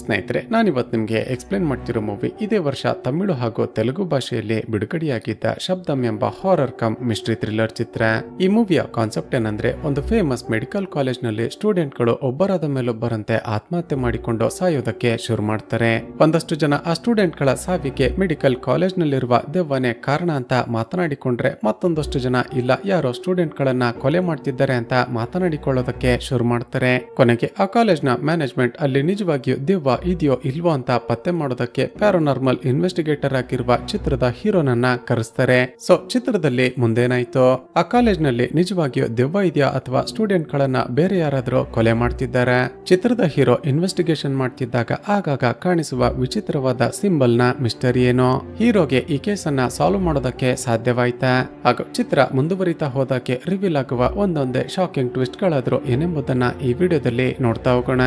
ಸ್ನೇಹಿತರೆ, ನಾನಿವತ್ತು ನಿಮಗೆ ಎಕ್ಸ್ಪ್ಲೇನ್ ಮಾಡ್ತಿರೋ ಮೂವಿ ಇದೇ ವರ್ಷ ತಮಿಳು ಹಾಗೂ ತೆಲುಗು ಭಾಷೆಯಲ್ಲಿ ಬಿಡುಗಡೆಯಾಗಿದ್ದ ಶಬ್ದಂ ಎಂಬ ಹಾರರ್ ಕಮ್ ಮಿಸ್ಟ್ರಿ ಥ್ರಿಲ್ಲರ್ ಚಿತ್ರ. ಈ ಮೂವಿಯ ಕಾನ್ಸೆಪ್ಟ್ ಏನಂದ್ರೆ, ಒಂದು ಫೇಮಸ್ ಮೆಡಿಕಲ್ ಕಾಲೇಜ್ ನಲ್ಲಿ ಸ್ಟೂಡೆಂಟ್ಗಳು ಒಬ್ಬರಾದ ಮೇಲೊಬ್ಬರಂತೆ ಆತ್ಮಹತ್ಯೆ ಮಾಡಿಕೊಂಡು ಸಾಯೋದಕ್ಕೆ ಶುರು ಮಾಡ್ತಾರೆ. ಒಂದಷ್ಟು ಜನ ಆ ಸ್ಟೂಡೆಂಟ್ ಗಳ ಸಾವಿಗೆ ಮೆಡಿಕಲ್ ಕಾಲೇಜ್ ನಲ್ಲಿರುವ ದೆವ್ವನೇ ಕಾರಣ ಅಂತ ಮಾತನಾಡಿಕೊಂಡ್ರೆ, ಮತ್ತೊಂದಷ್ಟು ಜನ ಇಲ್ಲ, ಯಾರೋ ಸ್ಟೂಡೆಂಟ್ ಗಳನ್ನ ಕೊಲೆ ಮಾಡ್ತಿದ್ದಾರೆ ಅಂತ ಮಾತನಾಡಿಕೊಳ್ಳೋದಕ್ಕೆ ಶುರು ಮಾಡ್ತಾರೆ. ಕೊನೆಗೆ ಆ ಕಾಲೇಜ್ ನ ಮ್ಯಾನೇಜ್ಮೆಂಟ್ ಅಲ್ಲಿ ನಿಜವಾಗಿಯೂ ದೆವ್ವ ಇದೆಯೋ ಇಲ್ವೋ ಅಂತ ಪತ್ತೆ ಮಾಡೋದಕ್ಕೆ ಪ್ಯಾರಾನಾರ್ಮಲ್ ಇನ್ವೆಸ್ಟಿಗೇಟರ್ ಆಗಿರುವ ಚಿತ್ರದ ಹೀರೋನನ್ನ ಕರೆಸ್ತಾರೆ. ಸೊ ಚಿತ್ರದಲ್ಲಿ ಮುಂದೇನಾಯ್ತು? ಆ ಕಾಲೇಜ್ ನಲ್ಲಿ ನಿಜವಾಗಿಯೂ ದೆವ್ವ ಇದೆಯಾ ಅಥವಾ ಸ್ಟೂಡೆಂಟ್ ಗಳನ್ನ ಬೇರೆ ಯಾರಾದ್ರೂ ಕೊಲೆ ಮಾಡ್ತಿದ್ದಾರೆ? ಚಿತ್ರದ ಹೀರೋ ಇನ್ವೆಸ್ಟಿಗೇಷನ್ ಮಾಡ್ತಿದ್ದಾಗ ಆಗಾಗ ಕಾಣಿಸುವ ವಿಚಿತ್ರವಾದ ಸಿಂಬಲ್ ನ ಮಿಸ್ಟರಿ ಏನು? ಹೀರೋಗೆ ಈ ಕೇಸನ್ನ ಸಾಲ್ವ್ ಮಾಡೋದಕ್ಕೆ ಸಾಧ್ಯವಾಯ್ತಾ? ಹಾಗೂ ಚಿತ್ರ ಮುಂದುವರಿತಾ ಹೋದಕ್ಕೆ ರಿವೀಲ್ ಆಗುವ ಒಂದೊಂದೇ ಶಾಕಿಂಗ್ ಟ್ವಿಸ್ಟ್ ಗಳಾದ್ರೂ ಏನೆಂಬುದನ್ನ ಈ ವಿಡಿಯೋದಲ್ಲಿ ನೋಡ್ತಾ ಹೋಗೋಣ.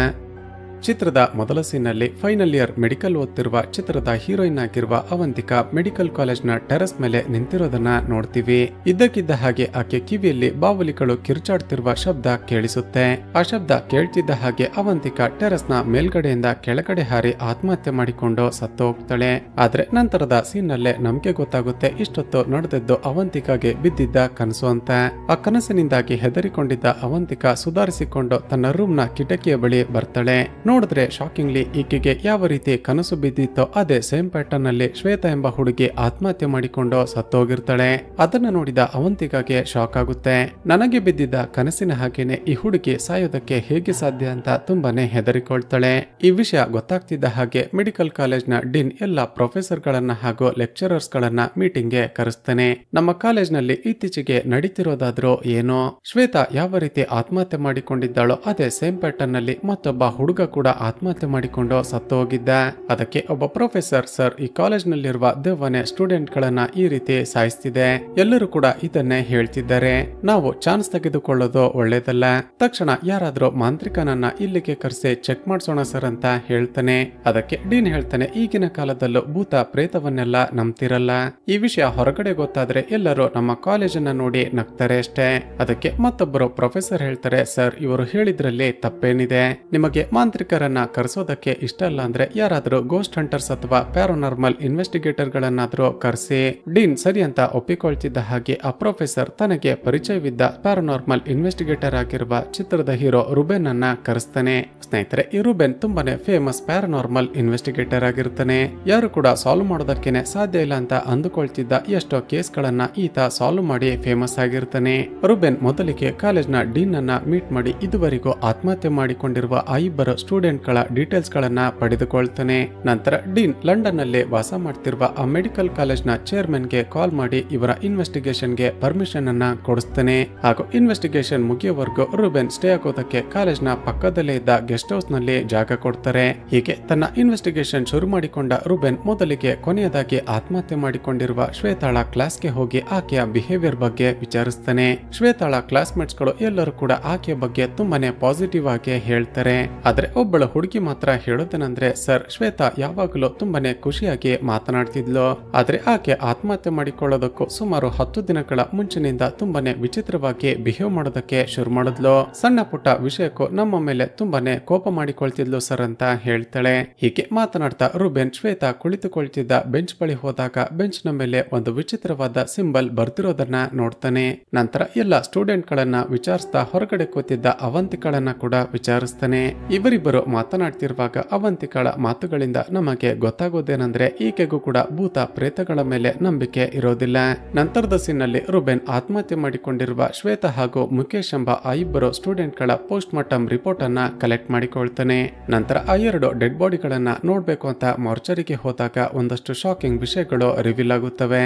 ಚಿತ್ರದ ಮೊದಲ ಸೀನ್ನಲ್ಲಿ ಫೈನಲ್ ಇಯರ್ ಮೆಡಿಕಲ್ ಓದ್ತಿರುವ ಚಿತ್ರದ ಹೀರೋಯಿನ್ ಆಗಿರುವ ಅವಂತಿಕಾ ಮೆಡಿಕಲ್ ಕಾಲೇಜ್ ನ ಟೆರೆಸ್ ಮೇಲೆ ನಿಂತಿರೋದನ್ನ ನೋಡ್ತೀವಿ. ಇದ್ದಕ್ಕಿದ್ದ ಹಾಗೆ ಆಕೆ ಕಿವಿಯಲ್ಲಿ ಬಾವಲಿಗಳು ಕಿರ್ಚಾಡ್ತಿರುವ ಶಬ್ದ ಕೇಳಿಸುತ್ತೆ. ಆ ಶಬ್ದ ಕೇಳ್ತಿದ್ದ ಹಾಗೆ ಅವಂತಿಕಾ ಟೆರೆಸ್ ನ ಮೇಲ್ಗಡೆಯಿಂದ ಕೆಳಗಡೆ ಹಾರಿ ಆತ್ಮಹತ್ಯೆ ಮಾಡಿಕೊಂಡು ಸತ್ತು ಹೋಗ್ತಾಳೆ. ಆದ್ರೆ ನಂತರದ ಸೀನ್ ನಲ್ಲೇ ನಮ್ಗೆ ಗೊತ್ತಾಗುತ್ತೆ ಇಷ್ಟೊತ್ತು ನಡೆದದ್ದು ಅವಂತಿಕಾಗೆ ಬಿದ್ದಿದ್ದ ಕನಸು ಅಂತ. ಆ ಕನಸಿನಿಂದಾಗಿ ಹೆದರಿಕೊಂಡಿದ್ದ ಅವಂತಿಕಾ ಸುಧಾರಿಸಿಕೊಂಡು ತನ್ನ ರೂಮ್ ನ ಕಿಟಕಿಯ ಬಳಿ ಬರ್ತಾಳೆ. ನೋಡಿದ್ರೆ ಶಾಕಿಂಗ್ಲಿ ಈಕೆಗೆ ಯಾವ ರೀತಿ ಕನಸು ಬಿದ್ದಿತ್ತೋ ಅದೇ ಸೇಮ್ ಪ್ಯಾಟರ್ನ್ ನಲ್ಲಿ ಶ್ವೇತಾ ಎಂಬ ಹುಡುಗಿ ಆತ್ಮಹತ್ಯೆ ಮಾಡಿಕೊಂಡು ಸತ್ತೋಗಿರ್ತಾಳೆ. ಅದನ್ನ ನೋಡಿದ ಅವಂತಿಕಾಗೆ ಶಾಕ್ ಆಗುತ್ತೆ. ನನಗೆ ಬಿದ್ದಿದ್ದ ಕನಸಿನ ಹಾಗೇನೆ ಈ ಹುಡುಗಿ ಸಾಯೋದಕ್ಕೆ ಹೇಗೆ ಸಾಧ್ಯ ಅಂತ ತುಂಬಾನೇ ಹೆದರಿಕೊಳ್ತಾಳೆ. ಈ ವಿಷಯ ಗೊತ್ತಾಗ್ತಿದ್ದ ಹಾಗೆ ಮೆಡಿಕಲ್ ಕಾಲೇಜ್ ನ ಡೀನ್ ಎಲ್ಲ ಪ್ರೊಫೆಸರ್ ಗಳನ್ನ ಹಾಗೂ ಲೆಕ್ಚರರ್ಸ್ ಗಳನ್ನ ಮೀಟಿಂಗ್ ಗೆ ಕರೆಸ್ತಾನೆ. ನಮ್ಮ ಕಾಲೇಜ್ ನಲ್ಲಿ ಇತ್ತೀಚೆಗೆ ನಡೀತಿರೋದಾದ್ರೂ ಏನೋ, ಶ್ವೇತಾ ಯಾವ ರೀತಿ ಆತ್ಮಹತ್ಯೆ ಮಾಡಿಕೊಂಡಿದ್ದಾಳೋ ಅದೇ ಸೇಮ್ ಪ್ಯಾಟರ್ನ್ ನಲ್ಲಿ ಮತ್ತೊಬ್ಬ ಹುಡುಗ ಕೂಡ ಆತ್ಮಹತ್ಯೆ ಮಾಡಿಕೊಂಡು ಸತ್ತು ಹೋಗಿದ್ದ. ಅದಕ್ಕೆ ಒಬ್ಬ ಪ್ರೊಫೆಸರ್, ಸರ್ ಈ ಕಾಲೇಜ್ ನಲ್ಲಿರುವ ದೆವ್ವನೆ ಸ್ಟೂಡೆಂಟ್ ಗಳನ್ನ ಈ ರೀತಿ ಸಾಯಿಸ್ತಿದೆ, ಎಲ್ಲರೂ ಕೂಡ ಇದನ್ನೇ ಹೇಳ್ತಿದ್ದಾರೆ, ನಾವು ಚಾನ್ಸ್ ತೆಗೆದುಕೊಳ್ಳೋದು ಒಳ್ಳೇದಲ್ಲ, ತಕ್ಷಣ ಯಾರಾದ್ರೂ ಮಾಂತ್ರಿಕನನ್ನ ಇಲ್ಲಿಗೆ ಕರೆಸಿ ಚೆಕ್ ಮಾಡ್ಸೋಣ ಸರ್ ಅಂತ ಹೇಳ್ತಾನೆ. ಅದಕ್ಕೆ ಡೀನ್ ಹೇಳ್ತಾನೆ, ಈಗಿನ ಕಾಲದಲ್ಲೂ ಭೂತ ಪ್ರೇತವನ್ನೆಲ್ಲ ನಂಬ್ತಿರಲ್ಲ, ಈ ವಿಷಯ ಹೊರಗಡೆ ಗೊತ್ತಾದ್ರೆ ಎಲ್ಲರೂ ನಮ್ಮ ಕಾಲೇಜನ್ನ ನೋಡಿ ನಗ್ತಾರೆ ಅಷ್ಟೇ. ಅದಕ್ಕೆ ಮತ್ತೊಬ್ಬರು ಪ್ರೊಫೆಸರ್ ಹೇಳ್ತಾರೆ, ಸರ್ ಇವರು ಹೇಳಿದ್ರಲ್ಲಿ ತಪ್ಪೇನಿದೆ, ನಿಮಗೆ ಮಾಂತ್ರಿಕರನ್ನ ಕರೆಸೋದಕ್ಕೆ ಇಷ್ಟ ಅಲ್ಲ ಅಂದ್ರೆ ಯಾರಾದ್ರೂ ಗೋಸ್ಟ್ ಹಂಟರ್ಸ್ ಅಥವಾ ಪ್ಯಾರಾನಾರ್ಮಲ್ ಇನ್ವೆಸ್ಟಿಗೇಟರ್ ಗಳನ್ನಾದ್ರೂ ಕರೆಸಿ. ಡೀನ್ ಸರಿ ಅಂತ ಒಪ್ಪಿಕೊಳ್ತಿದ್ದ ಹಾಗೆ ಆ ಪ್ರೊಫೆಸರ್ ತನಗೆ ಪರಿಚಯವಿದ್ದ ಪ್ಯಾರಾನಾರ್ಮಲ್ ಇನ್ವೆಸ್ಟಿಗೇಟರ್ ಆಗಿರುವ ಚಿತ್ರದ ಹೀರೋ ರುಬೆನ್ ಅನ್ನ ಕರೆಸ್ತಾನೆ. ಸ್ನೇಹಿತರೆ, ಈ ರುಬೆನ್ ತುಂಬಾನೇ ಫೇಮಸ್ ಪ್ಯಾರಾನಾರ್ಮಲ್ ಇನ್ವೆಸ್ಟಿಗೇಟರ್ ಆಗಿರ್ತಾನೆ. ಯಾರು ಕೂಡ ಸಾಲ್ವ್ ಮಾಡೋದಕ್ಕೇನೆ ಸಾಧ್ಯ ಇಲ್ಲ ಅಂತ ಅಂದುಕೊಳ್ತಿದ್ದ ಎಷ್ಟೋ ಕೇಸ್ ಗಳನ್ನ ಈತ ಸಾಲ್ವ್ ಮಾಡಿ ಫೇಮಸ್ ಆಗಿರ್ತಾನೆ. ರುಬೆನ್ ಮೊದಲಿಗೆ ಕಾಲೇಜ್ ನ ಡೀನ್ ಅನ್ನ ಮೀಟ್ ಮಾಡಿ ಇದುವರೆಗೂ ಆತ್ಮಹತ್ಯೆ ಮಾಡಿಕೊಂಡಿರುವ ಆ ಇಬ್ಬರು ಸ್ಟೂಡೆಂಟ್ ಗಳ ಡೀಟೇಲ್ಸ್ ಗಳನ್ನ ಪಡೆದುಕೊಳ್ತಾನೆ. ನಂತರ ಡೀನ್ ಲಂಡನ್ ನಲ್ಲಿ ವಾಸ ಮಾಡ್ತಿರುವ ಆ ಮೆಡಿಕಲ್ ಕಾಲೇಜ್ ನ ಚೇರ್ಮನ್ ಗೆ ಕಾಲ್ ಮಾಡಿ ಇವರ ಇನ್ವೆಸ್ಟಿಗೇಷನ್ ಗೆ ಪರ್ಮಿಷನ್ ಅನ್ನ ಕೊಡಿಸ್ತಾನೆ. ಹಾಗೂ ಇನ್ವೆಸ್ಟಿಗೇಷನ್ ಮುಗಿಯುವವರೆಗೂ ರುಬೆನ್ ಸ್ಟೇ ಆಗೋದಕ್ಕೆ ಕಾಲೇಜ್ ನ ಪಕ್ಕದಲ್ಲೇ ಇದ್ದ ಗೆಸ್ಟ್ ಹೌಸ್ ನಲ್ಲಿ ಜಾಗ ಕೊಡ್ತಾರೆ. ಹೀಗೆ ತನ್ನ ಇನ್ವೆಸ್ಟಿಗೇಷನ್ ಶುರು ಮಾಡಿಕೊಂಡ ರುಬೆನ್ ಮೊದಲಿಗೆ ಕೊನೆಯದಾಗಿ ಆತ್ಮಹತ್ಯೆ ಮಾಡಿಕೊಂಡಿರುವ ಶ್ವೇತಾಳ ಕ್ಲಾಸ್ಗೆ ಹೋಗಿ ಆಕೆಯ ಬಿಹೇವಿಯರ್ ಬಗ್ಗೆ ವಿಚಾರಿಸ್ತಾನೆ. ಶ್ವೇತಾಳ ಕ್ಲಾಸ್ಮೇಟ್ಸ್ ಗಳು ಎಲ್ಲರೂ ಕೂಡ ಆಕೆಯ ಬಗ್ಗೆ ತುಂಬಾನೇ ಪಾಸಿಟಿವ್ ಆಗಿ ಹೇಳ್ತಾರೆ. ಆದ್ರೆ ಒಬ್ಬಳು ಹುಡುಗಿ ಮಾತ್ರ ಹೇಳೋದೇನಂದ್ರೆ, ಸರ್ ಶ್ವೇತಾ ಯಾವಾಗಲೂ ತುಂಬಾನೇ ಖುಷಿಯಾಗಿ ಮಾತನಾಡ್ತಿದ್ಲು, ಆದ್ರೆ ಆಕೆ ಆತ್ಮಹತ್ಯೆ ಮಾಡಿಕೊಳ್ಳೋದಕ್ಕೂ ಸುಮಾರು 10 ದಿನಗಳ ಮುಂಚಿನಿಂದ ತುಂಬಾನೇ ವಿಚಿತ್ರವಾಗಿ ಬಿಹೇವ್ ಮಾಡೋದಕ್ಕೆ ಶುರು ಮಾಡಿದ್ಲು, ಸಣ್ಣ ಪುಟ್ಟ ವಿಷಯಕ್ಕೂ ನಮ್ಮ ಮೇಲೆ ತುಂಬಾನೇ ಕೋಪ ಮಾಡಿಕೊಳ್ತಿದ್ಲು ಸರ್ ಅಂತ ಹೇಳ್ತಾಳೆ. ಹೀಗೆ ಮಾತನಾಡ್ತಾ ರುಬೆನ್ ಶ್ವೇತಾ ಕುಳಿತುಕೊಳ್ತಿದ್ದ ಬೆಂಚ್ ಬಳಿ ಹೋದಾಗ ಬೆಂಚ್ ನ ಮೇಲೆ ಒಂದು ವಿಚಿತ್ರವಾದ ಸಿಂಬಲ್ ಬರ್ತಿರೋದನ್ನ ನೋಡ್ತಾನೆ. ನಂತರ ಎಲ್ಲ ಸ್ಟೂಡೆಂಟ್ ಗಳನ್ನ ವಿಚಾರಿಸ್ತಾ ಹೊರಗಡೆ ಕೂತಿದ್ದ ಅವಂತಿಕಳನ್ನ ಕೂಡ ವಿಚಾರಿಸ್ತಾನೆ. ಇವರಿಬ್ಬರು ಮಾತನಾಡ್ತಿರುವಾಗ ಅವಂತಿಕಳ ಮಾತುಗಳಿಂದ ನಮಗೆ ಗೊತ್ತಾಗೋದೇನೆಂದ್ರೆ ಈಕೆಗೂ ಕೂಡ ಭೂತ ಪ್ರೇತಗಳ ಮೇಲೆ ನಂಬಿಕೆ ಇರೋದಿಲ್ಲ. ನಂತರದ ಸೀನ್ನಲ್ಲಿ ರುಬೆನ್ ಆತ್ಮಹತ್ಯೆ ಮಾಡಿಕೊಂಡಿರುವ ಶ್ವೇತಾ ಹಾಗೂ ಮುಖೇಶ್ ಎಂಬ ಆ ಇಬ್ಬರು ಸ್ಟೂಡೆಂಟ್ ಗಳ ಪೋಸ್ಟ್ ಮಾರ್ಟಮ್ ರಿಪೋರ್ಟ್ ಅನ್ನ ಕಲೆಕ್ಟ್ ಮಾಡಿಕೊಳ್ತಾನೆ. ನಂತರ ಆ 2 ಡೆಡ್ ಬಾಡಿಗಳನ್ನ ನೋಡ್ಬೇಕು ಅಂತ ಮಾರ್ಚರಿಗೆ ಹೋದಾಗ ಒಂದಷ್ಟು ಶಾಕಿಂಗ್ ವಿಷಯಗಳು ರಿವೀಲ್ ಆಗುತ್ತವೆ.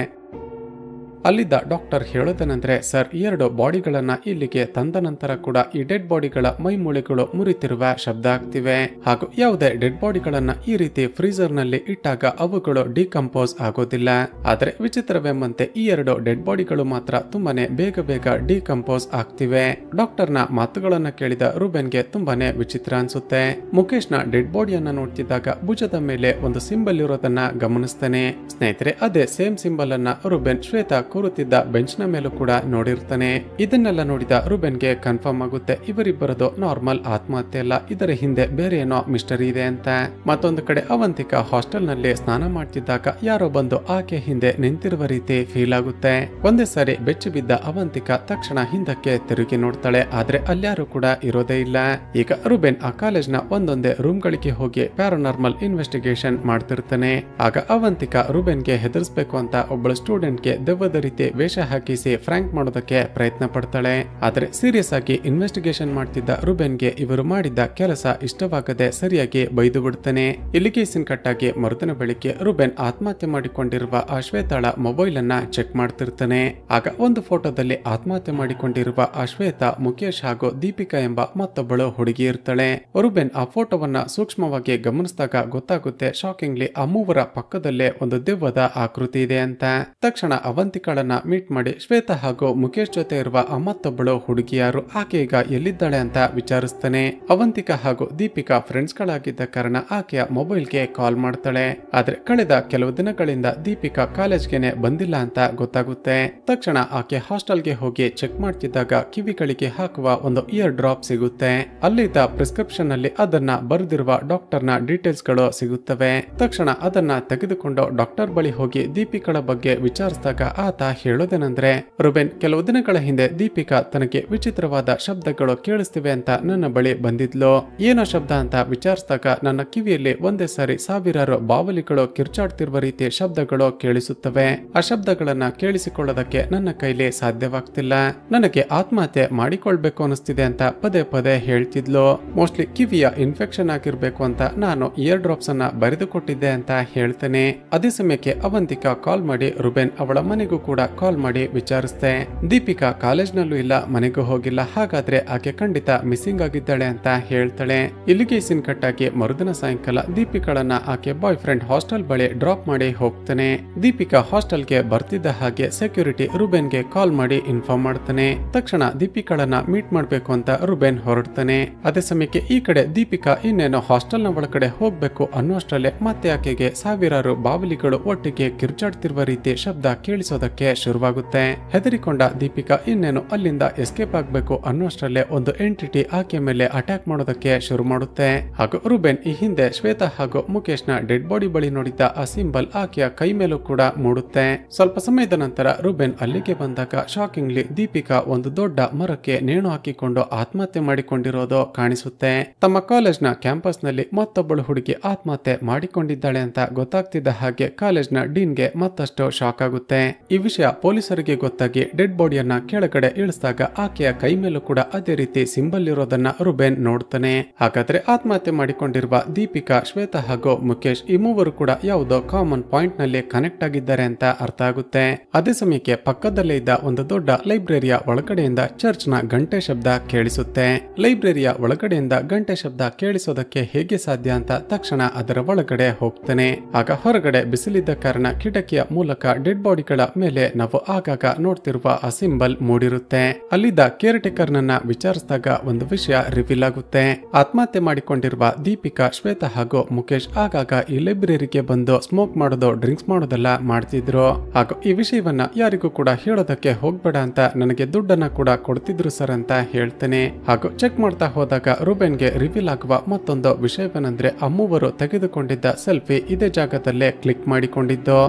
ಅಲ್ಲಿದ್ದ ಡಾಕ್ಟರ್ ಹೇಳೋದೇನೆಂದ್ರೆ, ಸರ್ 2 ಬಾಡಿಗಳನ್ನ ಇಲ್ಲಿಗೆ ತಂದ ನಂತರ ಕೂಡ ಈ ಡೆಡ್ ಬಾಡಿಗಳ ಮೈ ಮೂಳೆಗಳು ಮುರಿತಿರುವ ಶಬ್ದ ಆಗ್ತಿವೆ. ಹಾಗೂ ಯಾವುದೇ ಡೆಡ್ ಬಾಡಿಗಳನ್ನ ಈ ರೀತಿ ಫ್ರೀಜರ್ ನಲ್ಲಿ ಇಟ್ಟಾಗ ಅವುಗಳು ಡಿಕಂಪೋಸ್ ಆಗೋದಿಲ್ಲ. ಆದ್ರೆ ವಿಚಿತ್ರವೆಂಬಂತೆ ಈ 2 ಡೆಡ್ ಬಾಡಿಗಳು ಮಾತ್ರ ತುಂಬಾನೇ ಬೇಗ ಡಿಕಂಪೋಸ್ ಆಗ್ತಿವೆ. ಡಾಕ್ಟರ್ ನ ಮಾತುಗಳನ್ನ ಕೇಳಿದ ರುಬೆನ್ಗೆ ತುಂಬಾನೇ ವಿಚಿತ್ರ ಅನ್ಸುತ್ತೆ. ಮುಖೇಶ್ ನ ಡೆಡ್ ಬಾಡಿಯನ್ನ ನೋಡ್ತಿದ್ದಾಗ ಭುಜದ ಮೇಲೆ ಒಂದು ಸಿಂಬಲ್ ಇರೋದನ್ನ ಗಮನಿಸ್ತಾನೆ. ಸ್ನೇಹಿತರೆ, ಅದೇ ಸೇಮ್ ಸಿಂಬಲ್ ಅನ್ನ ರುಬೆನ್ ಶ್ವೇತಾ ಕೂರುತ್ತಿದ್ದ ಬೆಂಚ್ ನ ಮೇಲೂ ಕೂಡ ನೋಡಿರ್ತಾನೆ. ಇದನ್ನೆಲ್ಲ ನೋಡಿದ ರುಬೆನ್ಗೆ ಕನ್ಫರ್ಮ್ ಆಗುತ್ತೆ ಇವರಿಬ್ಬರದು ನಾರ್ಮಲ್ ಆತ್ಮಹತ್ಯೆ ಅಲ್ಲ, ಇದರ ಹಿಂದೆ ಬೇರೆ ಏನೋ ಮಿಸ್ಟರಿ ಇದೆ ಅಂತ. ಮತ್ತೊಂದು ಕಡೆ ಅವಂತಿಕಾ ಹಾಸ್ಟೆಲ್ ನಲ್ಲಿ ಸ್ನಾನ ಮಾಡ್ತಿದ್ದಾಗ ಯಾರೋ ಬಂದು ಆಕೆ ಹಿಂದೆ ನಿಂತಿರುವ ರೀತಿ ಫೀಲ್ ಆಗುತ್ತೆ. ಒಂದೇ ಸಾರಿ ಬೆಚ್ಚಿ ಬಿದ್ದ ಅವಂತಿಕಾ ತಕ್ಷಣ ಹಿಂದಕ್ಕೆ ತಿರುಗಿ ನೋಡ್ತಾಳೆ, ಆದ್ರೆ ಅಲ್ಯಾರು ಕೂಡ ಇರೋದೇ ಇಲ್ಲ. ಈಗ ರುಬೆನ್ ಆ ಕಾಲೇಜ್ ನ ಒಂದೊಂದೇ ರೂಮ್ ಗಳಿಗೆ ಹೋಗಿ ಪ್ಯಾರಾನಾರ್ಮಲ್ ಇನ್ವೆಸ್ಟಿಗೇಷನ್ ಮಾಡ್ತಿರ್ತಾನೆ. ಆಗ ಅವಂತಿಕಾ ರುಬೆನ್ಗೆ ಹೆದರ್ಸ್ಬೇಕು ಅಂತ ಒಬ್ಬಳು ಸ್ಟೂಡೆಂಟ್ಗೆ ದೆವ್ವದ ರೀತಿ ವೇಷ ಹಾಕಿಸಿ ಫ್ರಾಂಕ್ ಮಾಡೋದಕ್ಕೆ ಪ್ರಯತ್ನ ಪಡ್ತಾಳೆ. ಆದ್ರೆ ಸೀರಿಯಸ್ ಆಗಿ ಇನ್ವೆಸ್ಟಿಗೇಷನ್ ಮಾಡ್ತಿದ್ದ ರುಬೆನ್ಗೆ ಇವರು ಮಾಡಿದ್ದ ಕೆಲಸ ಇಷ್ಟವಾಗದೆ ಸರಿಯಾಗಿ ಬೈದು ಬಿಡ್ತಾನೆ. ಇಲ್ಲಿಗೆ ಸೀನ್ ಕಟ್ ಆಗಿ ಮರುದಿನ ಬೆಳಿಗ್ಗೆ ರುಬೆನ್ ಆತ್ಮಹತ್ಯೆ ಮಾಡಿಕೊಂಡಿರುವ ಆ ಶ್ವೇತಾಳ ಮೊಬೈಲ್ ಅನ್ನ ಚೆಕ್ ಮಾಡ್ತಿರ್ತಾನೆ. ಆಗ ಒಂದು ಫೋಟೋದಲ್ಲಿ ಆತ್ಮಹತ್ಯೆ ಮಾಡಿಕೊಂಡಿರುವ ಆ ಶ್ವೇತಾ, ಮುಖೇಶ್ ಹಾಗೂ ದೀಪಿಕಾ ಎಂಬ ಮತ್ತೊಬ್ಬಳು ಹುಡುಗಿ ಇರ್ತಾಳೆ. ರುಬೆನ್ ಆ ಫೋಟೋವನ್ನ ಸೂಕ್ಷ್ಮವಾಗಿ ಗಮನಿಸಿದಾಗ ಗೊತ್ತಾಗುತ್ತೆ ಶಾಕಿಂಗ್ಲಿ ಆ ಮೂವರ ಪಕ್ಕದಲ್ಲೇ ಒಂದು ದೆವ್ವದ ಆಕೃತಿ ಇದೆ ಅಂತ. ತಕ್ಷಣ ಅವಂತಿಕಾಳನ್ನ ಮೀಟ್ ಮಾಡಿ ಶ್ವೇತಾ ಹಾಗೂ ಮುಖೇಶ್ ಜೊತೆ ಇರುವ ಆ ಮತ್ತೊಬ್ಬಳು ಹುಡುಗಿ ಯಾರು, ಆಕೆ ಈಗ ಎಲ್ಲಿದ್ದಾಳೆ ಅಂತ ವಿಚಾರಿಸ್ತಾನೆ. ಅವಂತಿಕಾ ಹಾಗೂ ದೀಪಿಕಾ ಫ್ರೆಂಡ್ಸ್ ಗಳಾಗಿದ್ದ ಕಾರಣ ಆಕೆಯ ಮೊಬೈಲ್ಗೆ ಕಾಲ್ ಮಾಡ್ತಾಳೆ. ಆದ್ರೆ ಕಳೆದ ಕೆಲವು ದಿನಗಳಿಂದ ದೀಪಿಕಾ ಕಾಲೇಜ್ಗೆನೆ ಬಂದಿಲ್ಲ ಅಂತ ಗೊತ್ತಾಗುತ್ತೆ. ತಕ್ಷಣ ಆಕೆ ಹಾಸ್ಟೆಲ್ಗೆ ಹೋಗಿ ಚೆಕ್ ಮಾಡ್ತಿದ್ದಾಗ ಕಿವಿಗಳಿಗೆ ಹಾಕುವ ಒಂದು ಇಯರ್ ಡ್ರಾಪ್ ಸಿಗುತ್ತೆ. ಅಲ್ಲಿದ್ದ ಪ್ರಿಸ್ಕ್ರಿಪ್ಷನ್ ನಲ್ಲಿ ಅದನ್ನ ಬರೆದಿರುವ ಡಾಕ್ಟರ್ ನ ಡೀಟೇಲ್ಸ್ ಗಳು ಸಿಗುತ್ತವೆ. ತಕ್ಷಣ ಅದನ್ನ ತೆಗೆದುಕೊಂಡು ಡಾಕ್ಟರ್ ಬಳಿ ಹೋಗಿ ದೀಪಿಕಳ ಬಗ್ಗೆ ವಿಚಾರಿಸಿದಾಗ ಆತ ಹೇಳೋದೇನೆಂದ್ರೆ, ರುಬೆನ್, ಕೆಲವು ದಿನಗಳ ಹಿಂದೆ ದೀಪಿಕಾ ತನಗೆ ವಿಚಿತ್ರವಾದ ಶಬ್ದಗಳು ಕೇಳಿಸ್ತಿವೆ ಅಂತ ನನ್ನ ಬಳಿ ಬಂದಿದ್ಲು. ಏನೋ ಶಬ್ದ ಅಂತ ವಿಚಾರಿಸಿದಾಗ ನನ್ನ ಕಿವಿಯಲ್ಲಿ ಒಂದೇ ಸಾರಿ ಸಾವಿರಾರು ಬಾವಲಿಗಳು ಕಿರ್ಚಾಡ್ತಿರುವ ರೀತಿ ಶಬ್ದಗಳು ಕೇಳಿಸುತ್ತವೆ. ಆ ಶಬ್ದಗಳನ್ನ ಕೇಳಿಸಿಕೊಳ್ಳೋದಕ್ಕೆ ನನ್ನ ಕೈಲಿ ಸಾಧ್ಯವಾಗ್ತಿಲ್ಲ. ನನಗೆ ಆತ್ಮಹತ್ಯೆ ಮಾಡಿಕೊಳ್ಬೇಕು ಅನಿಸ್ತಿದೆ ಅಂತ ಪದೇ ಪದೇ ಹೇಳ್ತಿದ್ಲು. ಮೋಸ್ಟ್ಲಿ ಕಿವಿಯ ಇನ್ಫೆಕ್ಷನ್ ಆಗಿರ್ಬೇಕು ಅಂತ ನಾನು ಇಯರ್ ಡ್ರಾಪ್ಸ್ ಅನ್ನ ಬರೆದು ಕೊಟ್ಟಿದ್ದೆ ಅಂತ ಹೇಳ್ತೇನೆ. ಅದೇ ಸಮಯಕ್ಕೆ ಅವಂತಿಕಾ ಕಾಲ್ ಮಾಡಿ ರುಬೆನ್ ಅವಳ ಮನೆಗೂ ಕೂಡ ಕಾಲ್ ಮಾಡಿ ವಿಚಾರಿಸ್ತೆ. ದೀಪಿಕಾ ಕಾಲೇಜ್ ನಲ್ಲೂ ಇಲ್ಲ, ಮನೆಗೂ ಹೋಗಿಲ್ಲ, ಹಾಗಾದ್ರೆ ಆಕೆ ಖಂಡಿತ ಮಿಸ್ಸಿಂಗ್ ಆಗಿದ್ದಾಳೆ ಅಂತ ಹೇಳ್ತಾಳೆ. ಇಲ್ಲಿಗೆ ಸೀನ್ ಕಟ್ ಆಗಿ ಮರುದಿನ ಸಾಯಂಕಾಲ ದೀಪಿಕಾಳನ್ನ ಆಕೆ ಬಾಯ್ ಫ್ರೆಂಡ್ ಹಾಸ್ಟೆಲ್ ಬಳಿ ಡ್ರಾಪ್ ಮಾಡಿ ಹೋಗ್ತಾನೆ. ದೀಪಿಕಾ ಹಾಸ್ಟೆಲ್ಗೆ ಬರ್ತಿದ್ದ ಹಾಗೆ ಸೆಕ್ಯೂರಿಟಿ ರುಬೆನ್ಗೆ ಕಾಲ್ ಮಾಡಿ ಇನ್ಫಾರ್ಮ್ ಮಾಡ್ತಾನೆ. ತಕ್ಷಣ ದೀಪಿಕಾಳನ್ನ ಮೀಟ್ ಮಾಡ್ಬೇಕು ಅಂತ ರುಬೆನ್ ಹೊರಡ್ತಾನೆ. ಅದೇ ಸಮಯಕ್ಕೆ ಈ ಕಡೆ ದೀಪಿಕಾ ಇನ್ನೇನೋ ಹಾಸ್ಟೆಲ್ ನ ಒಳಗಡೆ ಹೋಗ್ಬೇಕು ಅನ್ನುವಷ್ಟರಲ್ಲೇ ಮತ್ತೆ ಆಕೆಗೆ ಸಾವಿರಾರು ಬಾವಲಿಗಳು ಒಟ್ಟಿಗೆ ಕಿರ್ಚಾಡ್ತಿರುವ ರೀತಿ ಶಬ್ದ ಕೇಳಿಸೋದಕ್ಕೆ ಶುರುವಾಗುತ್ತೆ. ಹೆದರಿಕೊಂಡ ದೀಪಿಕಾ ಇನ್ನೇನು ಅಲ್ಲಿಂದ ಎಸ್ಕೇಪ್ ಆಗ್ಬೇಕು ಅನ್ನುವಷ್ಟರಲ್ಲೇ ಒಂದು ಎಂಟಿಟಿ ಆಕೆ ಮೇಲೆ ಅಟ್ಯಾಕ್ ಮಾಡೋದಕ್ಕೆ ಶುರು ಮಾಡುತ್ತೆ. ಹಾಗೂ ರುಬೆನ್ ಈ ಹಿಂದೆ ಶ್ವೇತಾ ಹಾಗೂ ಮುಖೇಶ್ ನ ಡೆಡ್ ಬಾಡಿ ಬಳಿ ನೋಡಿದ್ದ ಆ ಸಿಂಬಲ್ ಆಕೆಯ ಕೈ ಮೇಲೂ ಕೂಡ ಮೂಡುತ್ತೆ. ಸ್ವಲ್ಪ ಸಮಯದ ನಂತರ ರುಬೆನ್ ಅಲ್ಲಿಗೆ ಬಂದಾಗ ಶಾಕಿಂಗ್ಲಿ ದೀಪಿಕಾ ಒಂದು ದೊಡ್ಡ ಮರಕ್ಕೆ ನೇಣು ಹಾಕಿಕೊಂಡು ಆತ್ಮಹತ್ಯೆ ಮಾಡಿಕೊಂಡಿರೋದು ಕಾಣಿಸುತ್ತೆ. ತಮ್ಮ ಕಾಲೇಜ್ ನ ಕ್ಯಾಂಪಸ್ ನಲ್ಲಿ ಮತ್ತೊಬ್ಬಳು ಹುಡುಗಿ ಆತ್ಮಹತ್ಯೆ ಮಾಡಿಕೊಂಡಿದ್ದಾಳೆ ಅಂತ ಗೊತ್ತಾಗ್ತಿದ್ದ ಹಾಗೆ ಕಾಲೇಜ್ ನ ಡೀನ್ ಗೆ ಮತ್ತಷ್ಟು ಶಾಕ್ ಆಗುತ್ತೆ. ಈ ವಿಷಯ ಪೊಲೀಸರಿಗೆ ಗೊತ್ತಾಗಿ ಡೆಡ್ ಬಾಡಿಯನ್ನ ಕೆಳಗಡೆ ಇಳಿಸಿದಾಗ ಆಕೆಯ ಕೈ ಮೇಲೂ ಕೂಡ ಅದೇ ರೀತಿ ಸಿಂಬಲ್ ಇರೋದನ್ನ ರುಬೆನ್ ನೋಡ್ತಾನೆ. ಹಾಗಾದ್ರೆ ಆತ್ಮಹತ್ಯೆ ಮಾಡಿಕೊಂಡಿರುವ ದೀಪಿಕಾ, ಶ್ವೇತಾ ಹಾಗೂ ಮುಖೇಶ್ ಈ ಮೂವರು ಕೂಡ ಯಾವುದೋ ಕಾಮನ್ ಪಾಯಿಂಟ್ ನಲ್ಲಿ ಕನೆಕ್ಟ್ ಆಗಿದ್ದಾರೆ ಅಂತ ಅರ್ಥ ಆಗುತ್ತೆ. ಅದೇ ಸಮಯಕ್ಕೆ ಪಕ್ಕದಲ್ಲೇ ಇದ್ದ ಒಂದು ದೊಡ್ಡ ಲೈಬ್ರರಿಯ ಒಳಗಡೆಯಿಂದ ಚರ್ಚ್ ನ ಗಂಟೆ ಶಬ್ದ ಕೇಳಿಸುತ್ತೆ. ಲೈಬ್ರರಿಯ ಒಳಗಡೆಯಿಂದ ಗಂಟೆ ಶಬ್ದ ಕೇಳಿಸೋದಕ್ಕೆ ಹೇಗೆ ಸಾಧ್ಯ ಅಂತ ತಕ್ಷಣ ಅದರ ಒಳಗಡೆ ಹೋಗ್ತಾನೆ. ಆಗ ಹೊರಗಡೆ ಬಿಸಿಲಿದ್ದ ಕಾರಣ ಕಿಟಕಿಯ ಮೂಲಕ ಡೆಡ್ ಬಾಡಿಗಳ ಮೇಲೆ ನಾವು ಆಗಾಗ ನೋಡ್ತಿರುವ ಆ ಸಿಂಬಲ್ ಮೂಡಿರುತ್ತೆ. ಅಲ್ಲಿದ್ದ ಕೇರ್ ಟೇಕರ್ ನನ್ನ ವಿಚಾರಿಸಿದಾಗ ಒಂದು ವಿಷಯ ರಿವೀಲ್ ಆಗುತ್ತೆ. ಆತ್ಮಹತ್ಯೆ ಮಾಡಿಕೊಂಡಿರುವ ದೀಪಿಕಾ, ಶ್ವೇತಾ ಹಾಗೂ ಮುಖೇಶ್ ಆಗಾಗ ಈ ಲೈಬ್ರರಿಗೆ ಬಂದು ಸ್ಮೋಕ್ ಮಾಡೋದು, ಡ್ರಿಂಕ್ಸ್ ಮಾಡೋದೆಲ್ಲ ಮಾಡ್ತಿದ್ರು. ಹಾಗೂ ಈ ವಿಷಯವನ್ನ ಯಾರಿಗೂ ಕೂಡ ಹೇಳೋದಕ್ಕೆ ಹೋಗ್ಬೇಡ ಅಂತ ನನಗೆ ದುಡ್ಡನ್ನ ಕೂಡ ಕೊಡ್ತಿದ್ರು ಸರ್ ಅಂತ ಹೇಳ್ತೇನೆ. ಹಾಗೂ ಚೆಕ್ ಮಾಡ್ತಾ ಹೋದಾಗ ರುಬೆನ್ಗೆ ರಿವೀಲ್ ಆಗುವ ಮತ್ತೊಂದು ವಿಷಯವೇನೆಂದ್ರೆ ಆ ಮೂವರು ತೆಗೆದುಕೊಂಡಿದ್ದ ಸೆಲ್ಫಿ ಇದೇ ಜಾಗದಲ್ಲೇ ಕ್ಲಿಕ್ ಮಾಡಿಕೊಂಡಿದ್ದು.